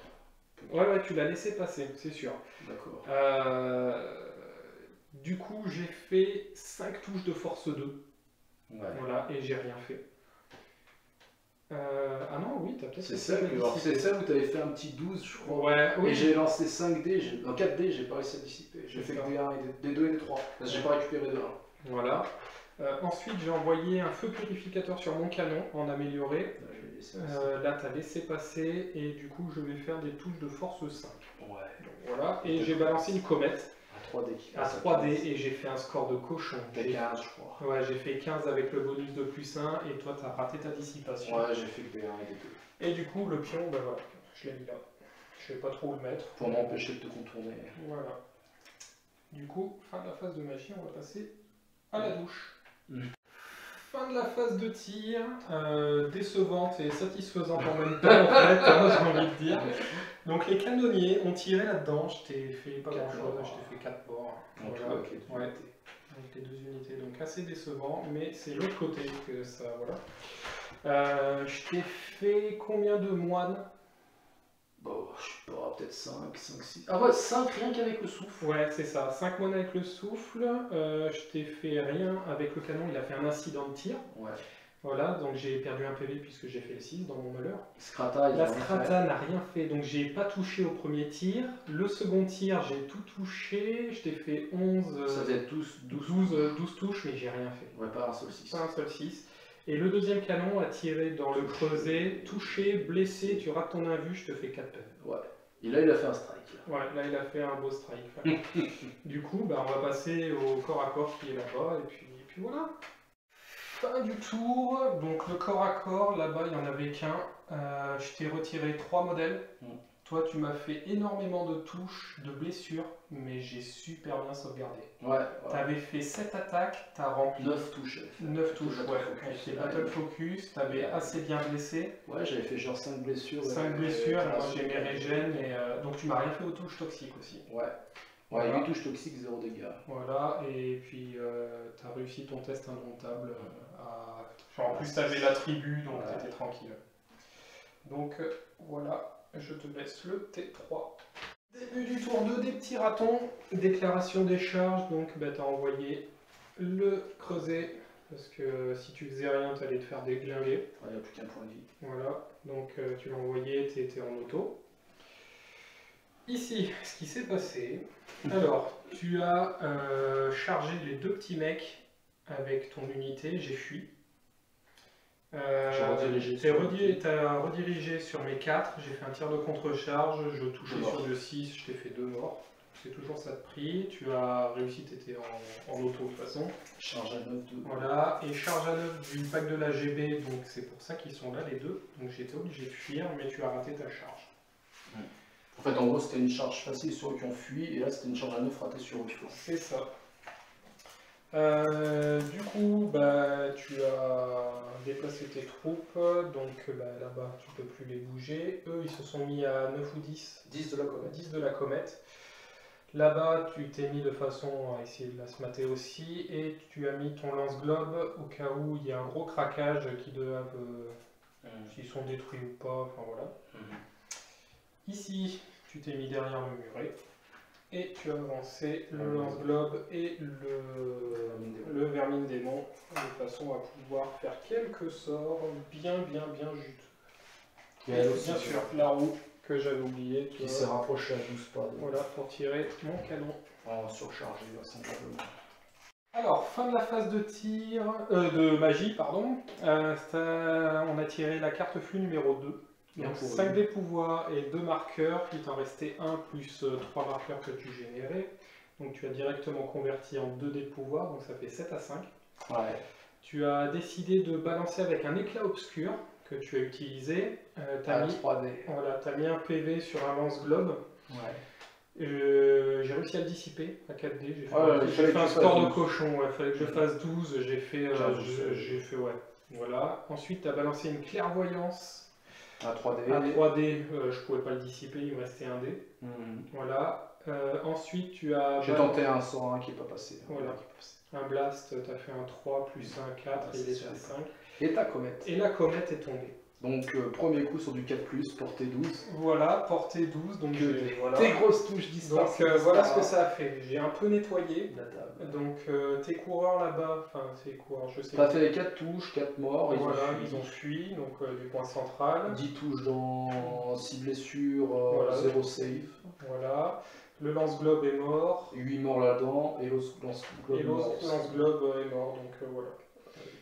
Speaker 3: Ouais, tu l'as laissé passer, c'est sûr.
Speaker 4: D'accord.
Speaker 3: Du coup, j'ai fait 5 touches de force 2.
Speaker 4: Ouais.
Speaker 3: Voilà, et j'ai rien fait. Ah non, oui, t'as peut-être...
Speaker 4: C'est celle où t'avais fait un petit 12, je crois.
Speaker 3: Ouais, oui.
Speaker 4: Et j'ai lancé 5D, 4D, j'ai pas réussi à dissiper. J'ai fait que des 1 et des 2 et des 3. Parce que j'ai pas récupéré de 1.
Speaker 3: Voilà. Ensuite, j'ai envoyé un feu purificateur sur mon canon en amélioré. Là, tu as laissé passer et du coup, je vais faire des touches de force 5. Ouais. Donc, voilà. Et j'ai balancé une comète à 3D et j'ai fait un score de cochon.
Speaker 4: J'ai 15, je crois.
Speaker 3: Ouais, j'ai fait 15 avec le bonus de +1 et toi, tu as raté ta dissipation.
Speaker 4: Ouais, j'ai fait que des 1 et des 2.
Speaker 3: Et du coup, le pion, ben voilà, je l'ai mis là. Je vais pas trop où le mettre.
Speaker 4: Pour m'empêcher de te contourner.
Speaker 3: Voilà. Du coup, fin de la phase de magie, on va passer à la douche. Fin de la phase de tir, décevante et satisfaisante en même temps, en fait, j'ai envie de dire. Donc les canonniers ont tiré là-dedans, je t'ai fait pas grand chose, je t'ai fait 4 morts. Voilà. Avec les 2 unités, donc assez décevant, mais c'est l'autre côté que ça, voilà. Je t'ai fait combien de moines?
Speaker 4: Bon, je sais pas, peut-être 5, 6... Ah ouais, 5 rien qu'avec le souffle.
Speaker 3: Ouais, c'est ça, 5 moines avec le souffle, je t'ai fait rien avec le canon, il a fait un incident de tir. Ouais. Voilà, donc j'ai perdu un PV puisque j'ai fait le 6 dans mon malheur.
Speaker 4: La
Speaker 3: Scrata n'a rien fait, donc j'ai pas touché au premier tir. Le second tir, j'ai tout touché, je t'ai fait 11...
Speaker 4: Ça faisait
Speaker 3: 12 touches, mais j'ai rien fait.
Speaker 4: Ouais, pas un seul 6.
Speaker 3: Pas un seul 6. Et le deuxième canon a tiré dans le creuset, touché, blessé, tu rates ton invu, je te fais 4 PV.
Speaker 4: Ouais. Et là, il a fait un strike.
Speaker 3: Ouais, là, il a fait un beau strike. Du coup, bah, on va passer au corps à corps qui est là-bas, et puis voilà. Fin du tour, donc le corps à corps, là-bas, il n'y en avait qu'un. je t'ai retiré 3 modèles.
Speaker 4: Mm.
Speaker 3: Toi, tu m'as fait énormément de touches, de blessures, mais j'ai super bien sauvegardé.
Speaker 4: Ouais.
Speaker 3: T'avais fait 7 attaques, t'as rempli
Speaker 4: 9 touches.
Speaker 3: 9 touches,
Speaker 4: Battle
Speaker 3: ouais.
Speaker 4: Focus.
Speaker 3: Avec les Battle Focus, t'avais assez bien blessé.
Speaker 4: Ouais, j'avais fait genre 5 blessures.
Speaker 3: 5 blessures, moi j'ai mes régènes, et donc tu m'as rien fait aux touches toxiques aussi.
Speaker 4: Ouais. Ouais, 8 touches toxiques, 0 dégâts.
Speaker 3: Voilà, et puis t'as réussi ton test indomptable. En plus, t'avais la tribu, donc t'étais tranquille. Donc voilà. Je te laisse le T3. Début du tour 2 des petits ratons. Déclaration des charges. Donc tu as envoyé le creuset. Parce que si tu faisais rien, tu allais te faire déglinguer.
Speaker 4: Il n'y a plus qu'un point de vie.
Speaker 3: Voilà. Donc tu l'as envoyé, tu étais en auto. Ici, ce qui s'est passé. Alors, tu as chargé les 2 petits mecs avec ton unité. J'ai fui. T'as redirigé sur mes 4, j'ai fait un tir de contre-charge, je touchais sur le 6, je t'ai fait 2 morts. C'est toujours ça de prix, tu as réussi, t'étais en auto de toute façon.
Speaker 4: Charge à 9 de...
Speaker 3: Voilà, et charge à 9 du pack de la GB, donc c'est pour ça qu'ils sont là les deux. Donc j'étais obligé de fuir, mais tu as raté ta charge.
Speaker 4: En fait, en gros, c'était une charge facile sur eux qui ont fui, et là c'était une charge à 9 ratée sur eux.
Speaker 3: C'est ça. Du coup, tu as déplacé tes troupes, donc là-bas tu peux plus les bouger. Eux ils se sont mis à 9 ou 10.
Speaker 4: 10 de la comète.
Speaker 3: 10 de la comète. Là-bas tu t'es mis de façon à essayer de la smatter aussi, et tu as mis ton lance-globe au cas où il y a un gros craquage qui doivent, s'ils sont détruits ou pas, enfin voilà. Ici tu t'es mis derrière le muret. Et tu as avancé le lance-globe et le vermine démon de façon à pouvoir faire quelques sorts bien juteux. Et bien sûr, la roue que j'avais oublié.
Speaker 4: Qui s'est rapproché à 12 pas.
Speaker 3: Voilà, pour tirer mon canon.
Speaker 4: En surchargé, simplement.
Speaker 3: Alors, fin de la phase de tir, de magie, pardon. On a tiré la carte flux numéro 2. Donc 5 des pouvoirs et 2 marqueurs, il t'en restait 1 plus 3 marqueurs que tu générais. Donc tu as directement converti en 2 dés de pouvoir, donc ça fait 7 à 5.
Speaker 4: Ouais.
Speaker 3: Tu as décidé de balancer avec un éclat obscur que tu as utilisé. Tu as,
Speaker 4: 3D.
Speaker 3: Voilà, mis un PV sur un lance-globe.
Speaker 4: Ouais.
Speaker 3: J'ai réussi à le dissiper à 4D. J'ai fait un score de cochon, il fallait que je fasse 12, j'ai fait ouais. Voilà. Ensuite tu as balancé une clairvoyance.
Speaker 4: À 3D.
Speaker 3: À 3D, je pouvais pas le dissiper, il me restait un dé. Voilà. Ensuite, tu as...
Speaker 4: J'ai tenté un sort 1 qui n'est pas passé.
Speaker 3: Voilà. Un blast, tu as fait un 3 plus un 4 et il est à 5.
Speaker 4: Et ta comète.
Speaker 3: Et la comète est tombée.
Speaker 4: Donc, premier coup sur du 4+, portée 12.
Speaker 3: Voilà, portée 12. Donc voilà.
Speaker 4: Tes grosses touches disparues.
Speaker 3: Donc voilà ce que ça a fait. J'ai un peu nettoyé.
Speaker 4: La table.
Speaker 3: Donc tes coureurs là-bas, enfin tes coureurs, je sais
Speaker 4: pas. Tu as fait 4 touches, 4 morts.
Speaker 3: Voilà, ils ont fui, donc du point central.
Speaker 4: 10 touches dans 6 blessures,
Speaker 3: voilà.
Speaker 4: 0 save.
Speaker 3: Voilà. Le lance-globe est mort.
Speaker 4: 8 morts là-dedans, et l'autre lance-globe
Speaker 3: est mort, donc voilà.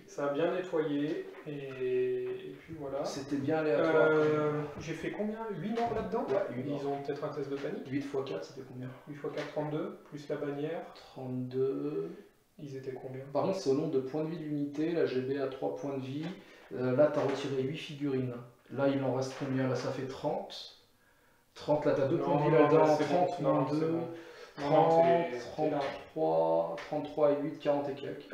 Speaker 3: Ça a bien nettoyé, et puis voilà.
Speaker 4: C'était bien aléatoire.
Speaker 3: J'ai fait combien? 8 morts là-dedans?
Speaker 4: Ouais, 8 morts.
Speaker 3: Ils ont peut-être un test de panique.
Speaker 4: 8 x 4, c'était combien?
Speaker 3: 8 x 4, 32, plus la bannière.
Speaker 4: 32.
Speaker 3: Ils étaient combien?
Speaker 4: Par contre, c'est au nombre de points de vie de l'unité. La GB a 3 points de vie. Là, tu as retiré 8 figurines. Là, il en reste combien? Là, ça fait 30. 30, là, tu as 2 points de vie là-dedans. 30 moins 2. 30, 33 et 8, 40 et quelques.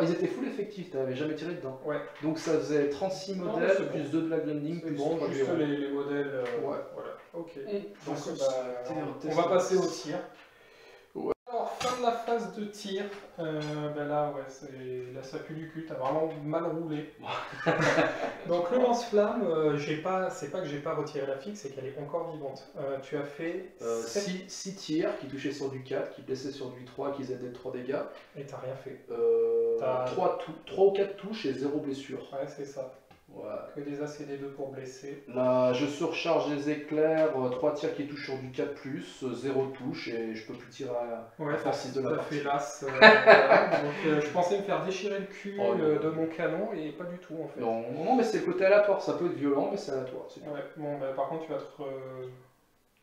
Speaker 4: Ils étaient full effectifs, tu n'avais jamais tiré dedans.
Speaker 3: Ouais.
Speaker 4: Donc ça faisait 36 modèles, plus 2 de la grinding, plus
Speaker 3: bon,
Speaker 4: 3
Speaker 3: juste les modèles.
Speaker 4: Ouais.
Speaker 3: Voilà. Ok.
Speaker 4: Donc,
Speaker 3: on va passer au tir. Ouais. Alors, fin de la phase de tir. Là, ouais, ça pue du cul, t'as vraiment mal roulé. Donc le lance-flamme, c'est pas que j'ai pas retiré la fixe, c'est qu'elle est encore vivante. Tu as fait
Speaker 4: 6 tirs qui touchaient sur du 4, qui blessaient sur du 3, qui faisaient 3 dégâts.
Speaker 3: Et t'as rien fait.
Speaker 4: 3 ou 4 touches et 0 blessure.
Speaker 3: Ouais, c'est ça.
Speaker 4: Ouais.
Speaker 3: Que des ACD2 pour blesser.
Speaker 4: Là, je surcharge les éclairs, 3 tirs qui touchent sur du 4+, 0 touche, et je peux plus tirer à faire 6 de la partie.
Speaker 3: Fait l'as. Donc je pensais me faire déchirer le cul de mon canon, et pas du tout en fait.
Speaker 4: Non, mais c'est le côté aléatoire, ça peut être violent, mais c'est aléatoire.
Speaker 3: Ouais, bon, par contre tu vas te...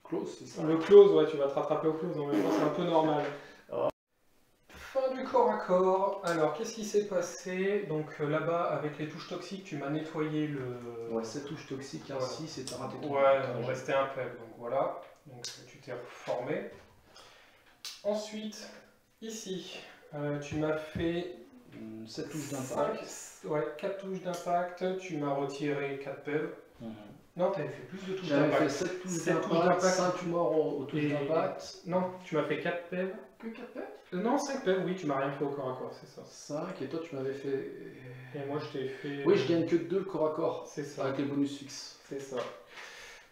Speaker 4: Close, c'est ça.
Speaker 3: Le close, ouais, tu vas te rattraper au close, en même temps c'est un peu normal. Fin du corps à corps. Alors, qu'est-ce qui s'est passé? Donc là-bas, avec les touches toxiques, tu m'as nettoyé le...
Speaker 4: Ouais, 7 touches toxiques, un 6 et t'as raté ton...
Speaker 3: Ouais, il restait un peb, donc voilà. Donc tu t'es reformé. Ensuite, ici, tu m'as fait
Speaker 4: 7 touches d'impact.
Speaker 3: Ouais, 4 touches d'impact, tu m'as retiré 4 peb. Non, tu avais fait plus de touches
Speaker 4: J'avais
Speaker 3: d'impact.
Speaker 4: fait 7 touches d'impact, 5 morts aux touches d'impact.
Speaker 3: Non, tu m'as fait 4 peb.
Speaker 4: Que 4 peb?
Speaker 3: Non, 5 peb, oui, tu m'as rien fait au corps à corps, c'est ça.
Speaker 4: 5, et toi tu m'avais fait...
Speaker 3: Et moi je t'ai fait...
Speaker 4: Oui, je gagne que 2 corps à corps,
Speaker 3: c'est ça.
Speaker 4: avec les bonus fixes.
Speaker 3: C'est ça.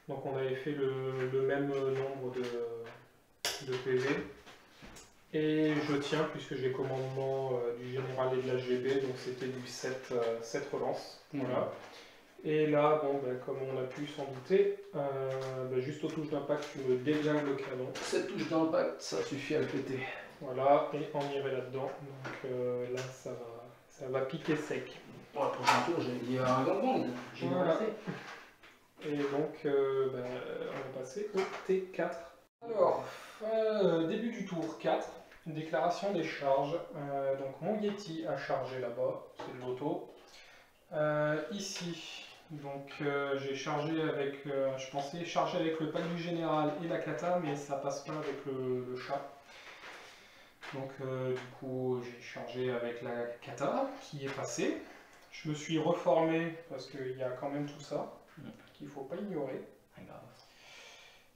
Speaker 3: Donc on avait fait le même nombre de PV. Et je tiens, puisque j'ai commandement du général et de la GB, donc c'était du 7 relances. Voilà. Et là, bon, ben, comme on a pu s'en douter, ben, juste aux touches d'impact, tu me déglingues le canon.
Speaker 4: 7 touches d'impact, ça suffit à le péter.
Speaker 3: Voilà, et on irait là-dedans. Donc là, ça va piquer sec.
Speaker 4: Pour le prochain tour, il y a un gangbang. J'ai
Speaker 3: Voilà.
Speaker 4: passé.
Speaker 3: Et donc, ben, on va passer au T4. Alors, début du tour 4, déclaration des charges. Donc mon Yeti a chargé là-bas, c'est de l'auto. Ici, donc j'ai chargé avec, je pensais charger avec le pack du général et la kata, mais ça passe pas avec le chat. Donc du coup j'ai chargé avec la kata qui est passée. Je me suis reformé parce qu'il y a quand même tout ça qu'il ne faut pas ignorer.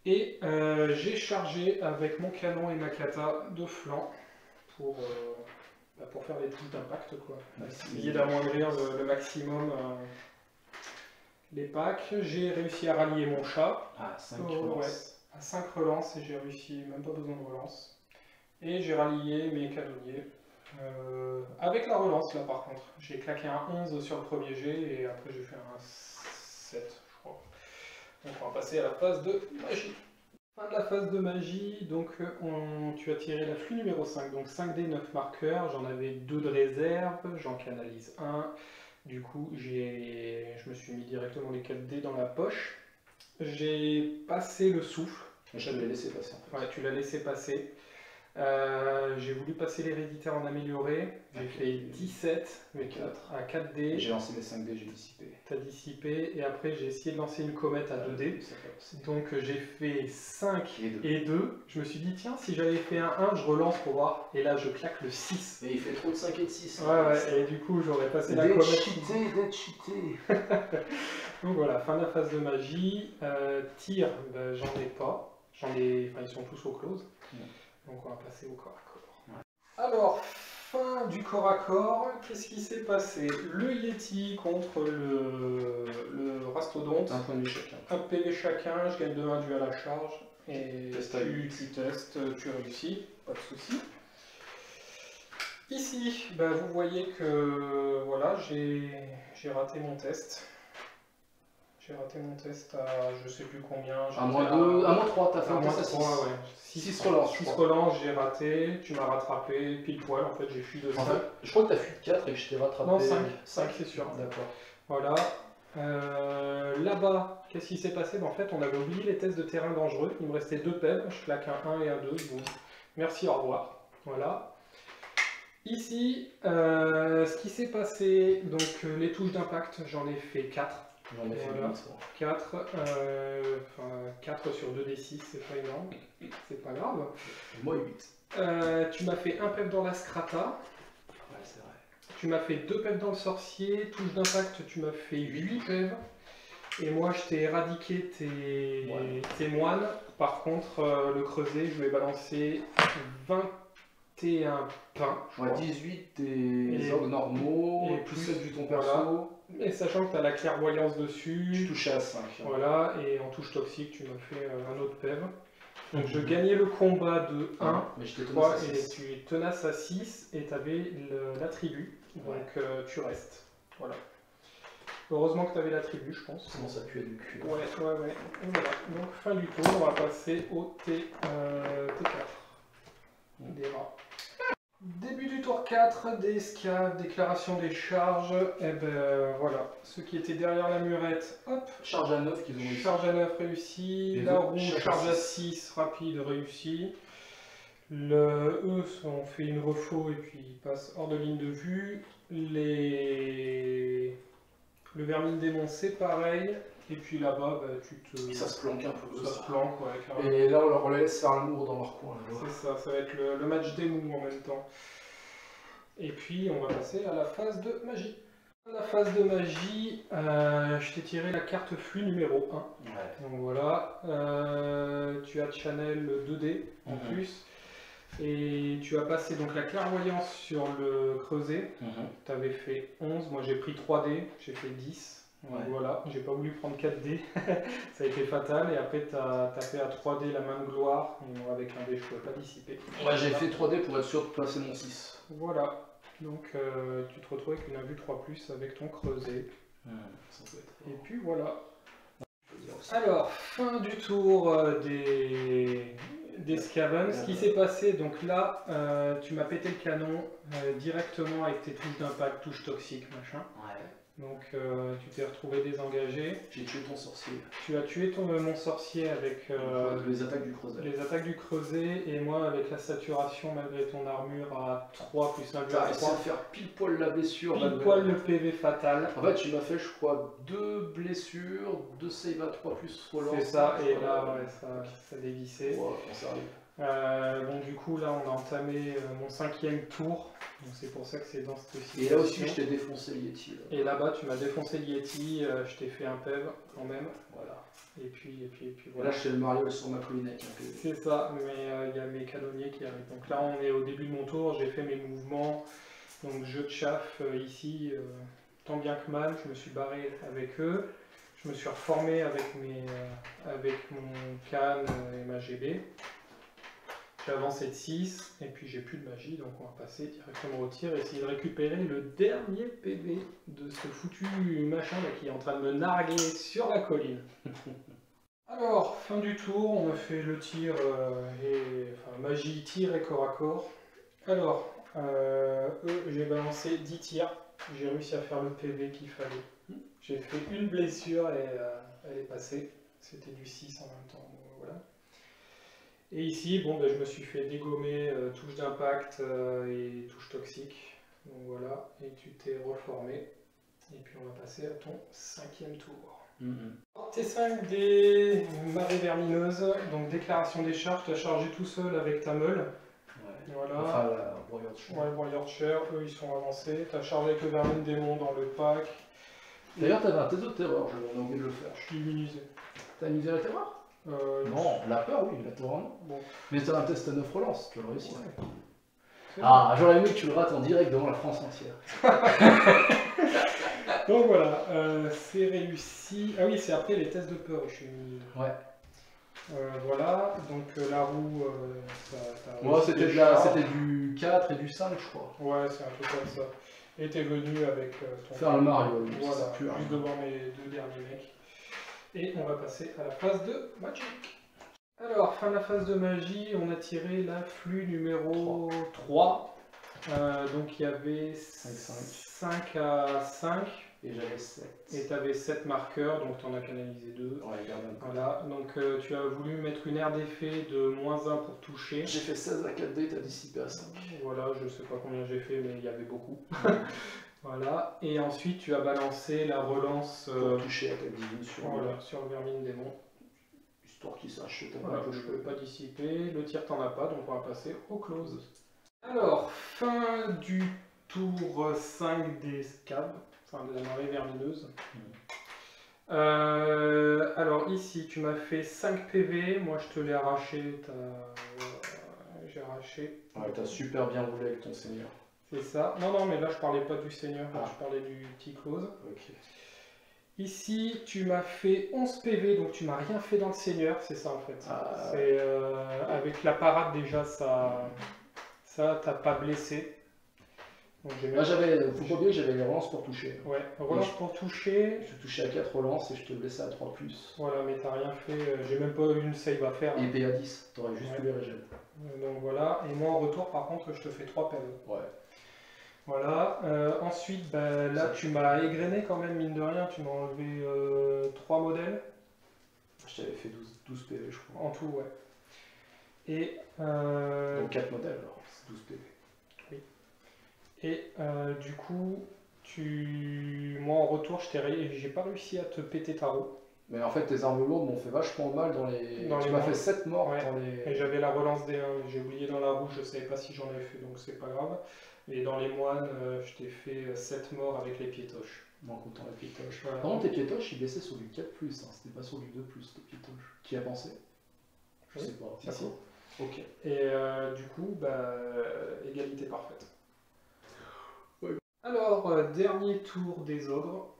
Speaker 3: Et j'ai chargé avec mon canon et ma kata de flanc pour faire les touches d'impact, quoi. Essayer d'amoindrir le maximum les packs. J'ai réussi à rallier mon chat.
Speaker 4: Ah, 5 relances.
Speaker 3: Ouais, à 5 relances, et j'ai réussi, même pas besoin de relance. Et j'ai rallié mes canonniers. Avec la relance là par contre. J'ai claqué un 11 sur le premier jet et après j'ai fait un 7 je crois. Donc on va passer à la phase de magie. Fin de la phase de magie, donc tu as tiré la flux numéro 5, donc 5D 9 marqueurs, j'en avais 2 de réserve, j'en canalise 1, du coup je me suis mis directement les 4D dans la poche, j'ai passé le souffle.
Speaker 4: Je l'ai laissé passer en fait.
Speaker 3: Ouais, tu l'as laissé passer. J'ai voulu passer l'héréditaire en amélioré, j'ai fait 17
Speaker 4: mais 4
Speaker 3: à 4D.
Speaker 4: J'ai lancé mes 5D, j'ai dissipé.
Speaker 3: T'as dissipé, et après j'ai essayé de lancer une comète à 2D. Donc j'ai fait 5 et 2. Je me suis dit, tiens, si j'avais fait un 1, je relance pour voir. Et là je claque le 6.
Speaker 4: Mais il fait trop de 5 et de 6.
Speaker 3: Ouais, et du coup j'aurais passé la comète.
Speaker 4: D'être cheaté.
Speaker 3: Donc voilà, fin de la phase de magie. Tir, ben, j'en ai pas. Enfin, ils sont tous au close. Donc on va passer au corps à corps. Alors, fin du corps à corps, qu'est-ce qui s'est passé? Le Yeti contre le Rastodonte.
Speaker 4: Un point de vue chacun.
Speaker 3: Un PV chacun, je gagne de 1 dû à la charge. Et
Speaker 4: Test à
Speaker 3: tu testes, tu réussis, pas de soucis. Ici, ben, vous voyez que voilà, j'ai raté mon test. J'ai raté mon test à je sais plus combien.
Speaker 4: À moins 3, t'as fait un test à 6.
Speaker 3: Ouais.
Speaker 4: 6 relances.
Speaker 3: 6 relances, j'ai raté, tu m'as rattrapé, pile poil, en fait j'ai fui de 5.
Speaker 4: En fait, je crois que t'as fui de 4 et que je t'ai rattrapé.
Speaker 3: Non, 5 c'est sûr.
Speaker 4: D'accord.
Speaker 3: Voilà. Là-bas, qu'est-ce qui s'est passé? En fait, on avait oublié les tests de terrain dangereux. Il me restait 2 PEB, je claque un 1 et un 2. Bon. Merci, au revoir. Voilà. Ici, ce qui s'est passé, donc les touches d'impact, j'en ai fait 4.
Speaker 4: J'en ai fait
Speaker 3: Voilà.
Speaker 4: 8.
Speaker 3: 4 sur 2d6, c'est pas énorme, c'est pas grave.
Speaker 4: Moi 8.
Speaker 3: Tu m'as fait un pep dans la scrata.
Speaker 4: Ouais, c'est vrai.
Speaker 3: Tu m'as fait 2 peps dans le sorcier. Touche d'impact, tu m'as fait 8 peps. Et moi, je t'ai éradiqué tes moines. Par contre, le creuset, je lui ai balancé 21 pains.
Speaker 4: Ouais, 18 des ogres normaux,
Speaker 3: et
Speaker 4: plus
Speaker 3: plus
Speaker 4: 7 du ton
Speaker 3: voilà.
Speaker 4: perso.
Speaker 3: Et sachant que tu as la clairvoyance dessus.
Speaker 4: Tu touchais à 5.
Speaker 3: Voilà, et en touche toxique, tu m'as fait un autre PEV. Donc je gagnais le combat de 1,
Speaker 4: mais je
Speaker 3: 3, et tu es tenace à 6, et tu avais l'attribut. Donc tu restes. Voilà. Heureusement que tu avais l'attribut, je pense.
Speaker 4: Comment ça pue à du cul.
Speaker 3: Ouais. Et voilà. Donc fin du tour, on va passer au T4. Des rats. Début du tour 4, des escaves, déclaration des charges, et ben voilà, ceux qui étaient derrière la murette, hop,
Speaker 4: Charge à 9 qu'ils ont réussi.
Speaker 3: charge à 9 réussi,
Speaker 4: Les
Speaker 3: la
Speaker 4: autres,
Speaker 3: roue, charge à 6 rapide réussi, Eux, on fait une refo et puis ils passent hors de ligne de vue. Le vermine démon, c'est pareil. Et puis là-bas, bah,
Speaker 4: Ça se planque un peu.
Speaker 3: Ça se planque, ouais, carrément.
Speaker 4: Et là, on les laisse faire l'amour dans leur coin.
Speaker 3: C'est ça, ça va être le match des mous en même temps. Et puis, on va passer à la phase de magie. La phase de magie, je t'ai tiré la carte flux numéro 1.
Speaker 4: Ouais.
Speaker 3: Donc voilà, tu as channel 2D en plus. Et tu as passé donc la clairvoyance sur le creuset. Tu avais fait 11, moi j'ai pris 3D, j'ai fait 10. Donc voilà, j'ai pas voulu prendre 4D, ça a été fatal. Et après tu as fait à 3D la main de gloire, avec un dé je ne pouvais pas dissiper.
Speaker 4: Ouais, j'ai fait 3D pour être sûr de placer mon 6.
Speaker 3: Voilà, donc tu te retrouves avec une invue 3+, avec ton creuset. Et puis voilà. Alors, fin du tour des Skaven. Ce qui s'est passé, donc là, tu m'as pété le canon directement avec tes touches d'impact, touches toxiques, machin.
Speaker 4: Ouais.
Speaker 3: Donc tu t'es retrouvé désengagé.
Speaker 4: J'ai tué ton sorcier.
Speaker 3: Tu as tué mon sorcier avec
Speaker 4: les attaques du creuset.
Speaker 3: Les attaques du creuset et moi avec la saturation malgré ton armure à 3 plus 1 à 3.
Speaker 4: T'as réussi à faire pile poil la blessure.
Speaker 3: Pile poil le PV fatal.
Speaker 4: En fait tu m'as fait je crois 2 blessures, 2 save à 3 plus relance.
Speaker 3: C'est ça, et là ouais, ça dévissait.
Speaker 4: Ouais, on s'arrive.
Speaker 3: Bon du coup là on a entamé mon 5e tour, donc c'est pour ça que c'est dans cette situation.
Speaker 4: Et là aussi je t'ai défoncé le Yeti. Là.
Speaker 3: Et là-bas tu m'as défoncé le Yeti, je t'ai fait un PEV quand même.
Speaker 4: Voilà.
Speaker 3: Et puis
Speaker 4: voilà. Là je fais le Mario sur ma collinette.
Speaker 3: C'est ça, mais il y a mes canonniers qui arrivent. Donc là on est au début de mon tour, j'ai fait mes mouvements, donc je chauffe ici, tant bien que mal, je me suis barré avec eux. Je me suis reformé avec mon can et ma GB. J'ai avancé de 6 et puis j'ai plus de magie, donc on va passer directement au tir et essayer de récupérer le dernier PV de ce foutu machin là, qui est en train de me narguer sur la colline. Alors, fin du tour, on a fait le tir, magie, tir et corps à corps. Alors, j'ai balancé 10 tirs, j'ai réussi à faire le PV qu'il fallait. J'ai fait une blessure et elle est passée, c'était du 6 en même temps, voilà. Et ici, bon, ben, je me suis fait dégommer touche d'impact et touche toxique. Donc voilà, et tu t'es reformé. Et puis on va passer à ton 5e tour. T5 des marées vermineuses, donc déclaration des charges, tu as chargé tout seul avec ta meule.
Speaker 4: Ouais.
Speaker 3: Voilà.
Speaker 4: Enfin, la Warrior Chair.
Speaker 3: Ouais, Warrior Chair, eux ils sont avancés. Tu as chargé avec le vermine démon dans le pack.
Speaker 4: D'ailleurs, t'avais un test de terreur, on a oublié de le faire.
Speaker 3: Je suis immunisé.
Speaker 4: T'as immunisé la terreur? Non, la peur, oui, la terreur, non. Bon. Mais t'as un test à 9 relances, tu vas réussir. Ouais. Ah, j'aurais aimé que tu le rates en direct devant la France entière.
Speaker 3: Donc voilà, c'est réussi. Ah oui, c'est après les tests de peur, je suis immunisé.
Speaker 4: Ouais.
Speaker 3: Voilà, donc la roue,
Speaker 4: moi c'était du 4 et du 5, je crois.
Speaker 3: Ouais, c'est un truc comme ça. Et t'es venu avec ton...
Speaker 4: Faire le Mario,
Speaker 3: voilà, juste devant mes 2 derniers mecs. Et on va passer à la phase de Magic. Alors, fin de la phase de magie, on a tiré la flux numéro 3. Donc il y avait 5 à 5.
Speaker 4: Et j'avais 7. Et
Speaker 3: tu avais 7 marqueurs, donc tu en as canalisé 2.
Speaker 4: Ouais,
Speaker 3: voilà, donc tu as voulu mettre une aire d'effet de -1 pour toucher.
Speaker 4: J'ai fait 16 à 4D, tu as dissipé à 5.
Speaker 3: Voilà, je sais pas combien j'ai fait, mais il y avait beaucoup. Voilà, et ensuite tu as balancé la relance
Speaker 4: pour toucher à 4 sur
Speaker 3: le vermine démon.
Speaker 4: Histoire qu'il sache que
Speaker 3: voilà, je ne peux pas dissiper, le tir t'en as pas, donc on va passer au close. Alors, fin du tour 5 des scabs, enfin de la marée vermineuse. Alors ici tu m'as fait 5 PV, moi je te l'ai arraché, j'ai arraché.
Speaker 4: Ouais, t'as super bien roulé avec ton seigneur.
Speaker 3: C'est ça. Non, mais là je parlais pas du seigneur, là, je parlais du petit close.
Speaker 4: Ok.
Speaker 3: Ici, tu m'as fait 11 PV, donc tu m'as rien fait dans le seigneur, c'est ça en fait. C'est avec la parade déjà, ça t'as pas blessé.
Speaker 4: Donc, moi faut pas oublier que j'avais les relances pour toucher.
Speaker 3: Ouais, relance pour toucher.
Speaker 4: Je te touchais à 4 relances et je te blessais à 3+.
Speaker 3: Voilà, mais t'as rien fait, j'ai même pas une save à faire.
Speaker 4: Et PA 10, t'aurais juste eu les régènes.
Speaker 3: Donc voilà, et moi en retour par contre je te fais 3 PV.
Speaker 4: Ouais.
Speaker 3: Voilà, ensuite là tu m'as égrené quand même, mine de rien, tu m'as enlevé 3 modèles.
Speaker 4: Je t'avais fait 12 PV je crois.
Speaker 3: En tout, ouais. Et,
Speaker 4: Donc 4 modèles alors, c'est 12 PV.
Speaker 3: oui. Et du coup, moi en retour, j'ai pas réussi à te péter ta roue.
Speaker 4: Mais en fait, tes armes lourdes m'ont fait vachement mal dans les.
Speaker 3: Dans
Speaker 4: Tu
Speaker 3: les
Speaker 4: m'as
Speaker 3: morts.
Speaker 4: fait 7 morts
Speaker 3: Ouais.
Speaker 4: dans les.
Speaker 3: Et j'avais la relance des 1, j'ai oublié dans la roue, je savais pas si j'en avais fait, donc c'est pas grave. Et dans les moines, je t'ai fait 7 morts avec les piétoches.
Speaker 4: En comptant les piétoches.
Speaker 3: Voilà.
Speaker 4: Par contre, tes piétoches, ils baissaient sur du 4+, hein. C'était pas sur du 2+, tes piétoches. Qui a pensé? Je
Speaker 3: Oui.
Speaker 4: sais pas.
Speaker 3: Si, si.
Speaker 4: Ok.
Speaker 3: Et du coup, égalité parfaite. Alors, dernier tour des ogres.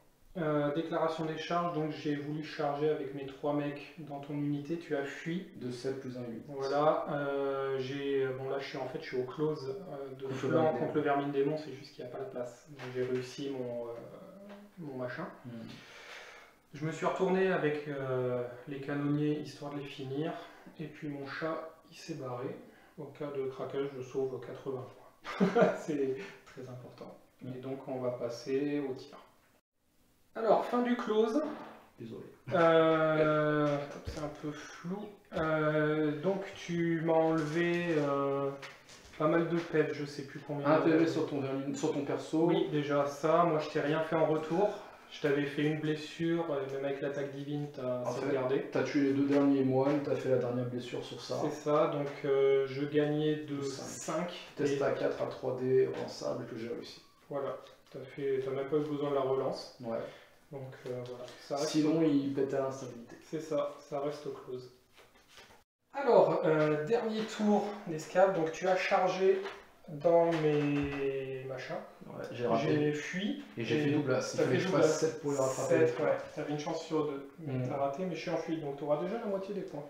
Speaker 3: Déclaration des charges, donc j'ai voulu charger avec mes 3 mecs dans ton unité, tu as fui.
Speaker 4: De 7 plus 1, 8.
Speaker 3: Voilà, bon là je suis au close de
Speaker 4: Contre le
Speaker 3: flanc
Speaker 4: vermine
Speaker 3: contre le vermine démon, c'est juste qu'il n'y a pas de place. Donc j'ai réussi mon machin. Je me suis retourné avec les canonniers histoire de les finir, et puis mon chat il s'est barré. Au cas de craquage, je sauve 80 points. C'est très important. Et donc on va passer au tir. Alors, fin du close.
Speaker 4: Désolé.
Speaker 3: C'est un peu flou. Donc tu m'as enlevé pas mal de PV, je sais plus combien.
Speaker 4: Un PV sur ton perso.
Speaker 3: Oui, déjà ça. Moi je t'ai rien fait en retour. Je t'avais fait une blessure, même avec l'attaque divine, t'as sauvegardé.
Speaker 4: T'as tué les 2 derniers moines, t'as fait la dernière blessure sur ça.
Speaker 3: C'est ça, donc je gagnais de 5.
Speaker 4: Test à 4 à 3D en sable que j'ai réussi.
Speaker 3: Voilà, t'as même pas eu besoin de la relance.
Speaker 4: Ouais.
Speaker 3: Donc voilà. Ça reste
Speaker 4: Sinon, il pète à l'instabilité.
Speaker 3: C'est ça, ça reste au close. Alors, dernier tour d'escale, donc tu as chargé dans mes machins.
Speaker 4: Ouais, j'ai raté.
Speaker 3: J'ai fui.
Speaker 4: Et j'ai fait double as. Il fallait que je fasse 7 pour les rattraper.
Speaker 3: 7, ouais. T'avais une chance sur 2. T'as raté, mais je suis en fuite, donc tu auras déjà la moitié des points.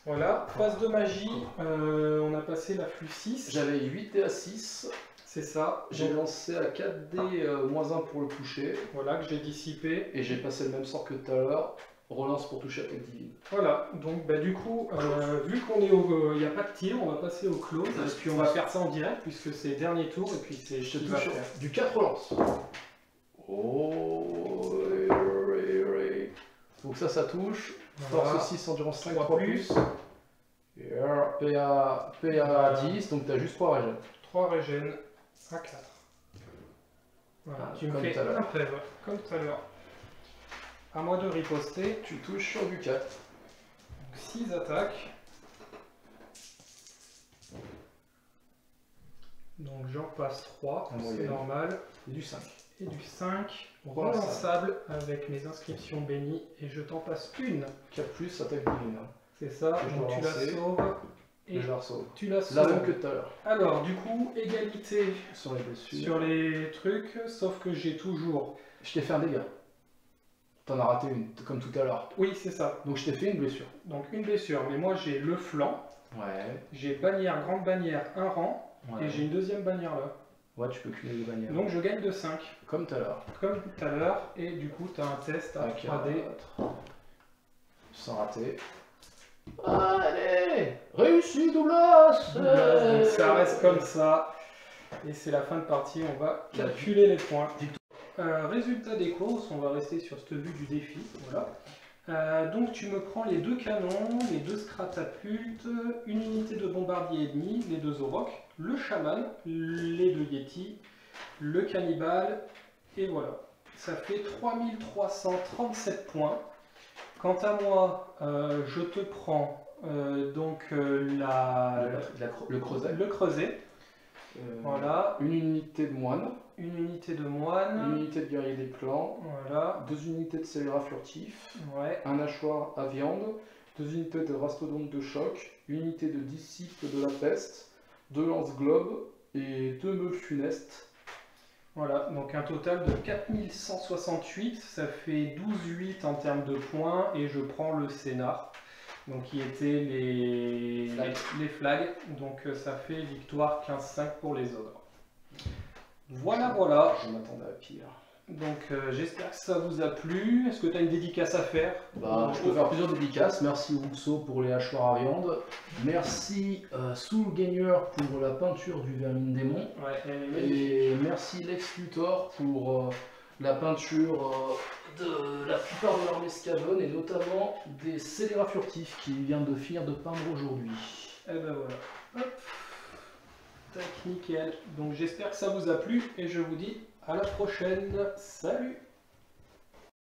Speaker 3: Voilà, passe de magie, on a passé la flux 6.
Speaker 4: J'avais 8 dés à 6.
Speaker 3: C'est ça.
Speaker 4: J'ai lancé à 4 dés moins 1 pour le toucher.
Speaker 3: Voilà, que j'ai dissipé.
Speaker 4: Et j'ai passé le même sort que tout à l'heure. Relance pour toucher attaque divine.
Speaker 3: Voilà, donc du coup, vu qu'on est au. Il n'y a pas de tir, on va passer au close. Et puis on va faire ça en direct, puisque c'est le dernier tour, et puis c'est
Speaker 4: Je te
Speaker 3: qui va
Speaker 4: touche
Speaker 3: faire.
Speaker 4: du 4 relance. Oh, donc ça touche.
Speaker 3: Voilà.
Speaker 4: Force 6, endurance 5,
Speaker 3: 3
Speaker 4: 3 plus. PA 10, donc t'as juste 3 régènes.
Speaker 3: 3 régènes à 4. Voilà,
Speaker 4: Ah,
Speaker 3: tu me
Speaker 4: comme
Speaker 3: fais
Speaker 4: tout à l'heure.
Speaker 3: un PEV, comme tout à l'heure. À moi de riposter.
Speaker 4: Tu touches sur du 4.
Speaker 3: 6 attaques. Donc j'en passe 3,
Speaker 4: En
Speaker 3: c'est
Speaker 4: moyenne.
Speaker 3: normal.
Speaker 4: Et du 5.
Speaker 3: Et du 5, relançable avec mes inscriptions bénies. Et je t'en passe une.
Speaker 4: 4 plus, attaque divine. Hein.
Speaker 3: C'est ça,
Speaker 4: Que je
Speaker 3: donc
Speaker 4: dois
Speaker 3: tu la
Speaker 4: lancer.
Speaker 3: sauves. Et
Speaker 4: Et je la ressauve.
Speaker 3: tu la
Speaker 4: La
Speaker 3: sauves.
Speaker 4: même que tout à l'heure.
Speaker 3: Alors du coup, égalité
Speaker 4: Sur les blessures.
Speaker 3: sur les trucs, sauf que j'ai toujours...
Speaker 4: Je t'ai fait un dégât. T'en as raté une, comme tout à l'heure.
Speaker 3: Oui, c'est ça.
Speaker 4: Donc je t'ai fait une blessure.
Speaker 3: Donc une blessure, mais moi j'ai le flanc.
Speaker 4: Ouais.
Speaker 3: J'ai bannière, grande bannière, un rang, et j'ai une deuxième bannière là.
Speaker 4: Ouais, tu peux cumuler les bannières.
Speaker 3: Donc je gagne de 5,
Speaker 4: Comme tout à l'heure.
Speaker 3: comme tout à l'heure, et du coup tu as un test à 3D.
Speaker 4: Sans rater. Allez, réussi, doublage.
Speaker 3: Donc ça reste comme ça, et c'est la fin de partie, on va calculer les points. Résultat des courses, on va rester sur ce but du défi. Voilà. Donc tu me prends les 2 canons, les 2 stratapultes, une unité de bombardier ennemi, les 2 aurochs, le chaman, les 2 yétis, le cannibale, et voilà. Ça fait 3337 points. Quant à moi, je te prends donc
Speaker 4: le creuset.
Speaker 3: le creuset. Voilà.
Speaker 4: Une unité de moine.
Speaker 3: Une unité de moine.
Speaker 4: Une unité de guerrier des clans.
Speaker 3: Voilà.
Speaker 4: 2 unités de scélérats furtifs.
Speaker 3: Ouais.
Speaker 4: Un hachoir à viande. 2 unités de rastodontes de choc. Une unité de disciples de la peste. 2 lance-globes. Et 2 meules funestes.
Speaker 3: Voilà, donc un total de 4168, ça fait 12,8 en termes de points, et je prends le scénar, donc qui étaient les flags, donc ça fait victoire 15-5 pour les ogres. Voilà, voilà.
Speaker 4: Je m'attendais à pire.
Speaker 3: Donc j'espère que ça vous a plu. Est-ce que tu as une dédicace à faire?
Speaker 4: Je peux faire plusieurs dédicaces. Merci Rousseau pour les hachoirs à viande. Merci Soul Gamer pour la peinture du vermine démon.
Speaker 3: Ouais,
Speaker 4: et merci Lex Luthor pour la peinture de la plupart de l'armée Skaven et notamment des scélérats furtifs qu'il vient de finir de peindre aujourd'hui.
Speaker 3: Et ben voilà. Hop. Tac, nickel. Donc j'espère que ça vous a plu et je vous dis à la prochaine. Salut!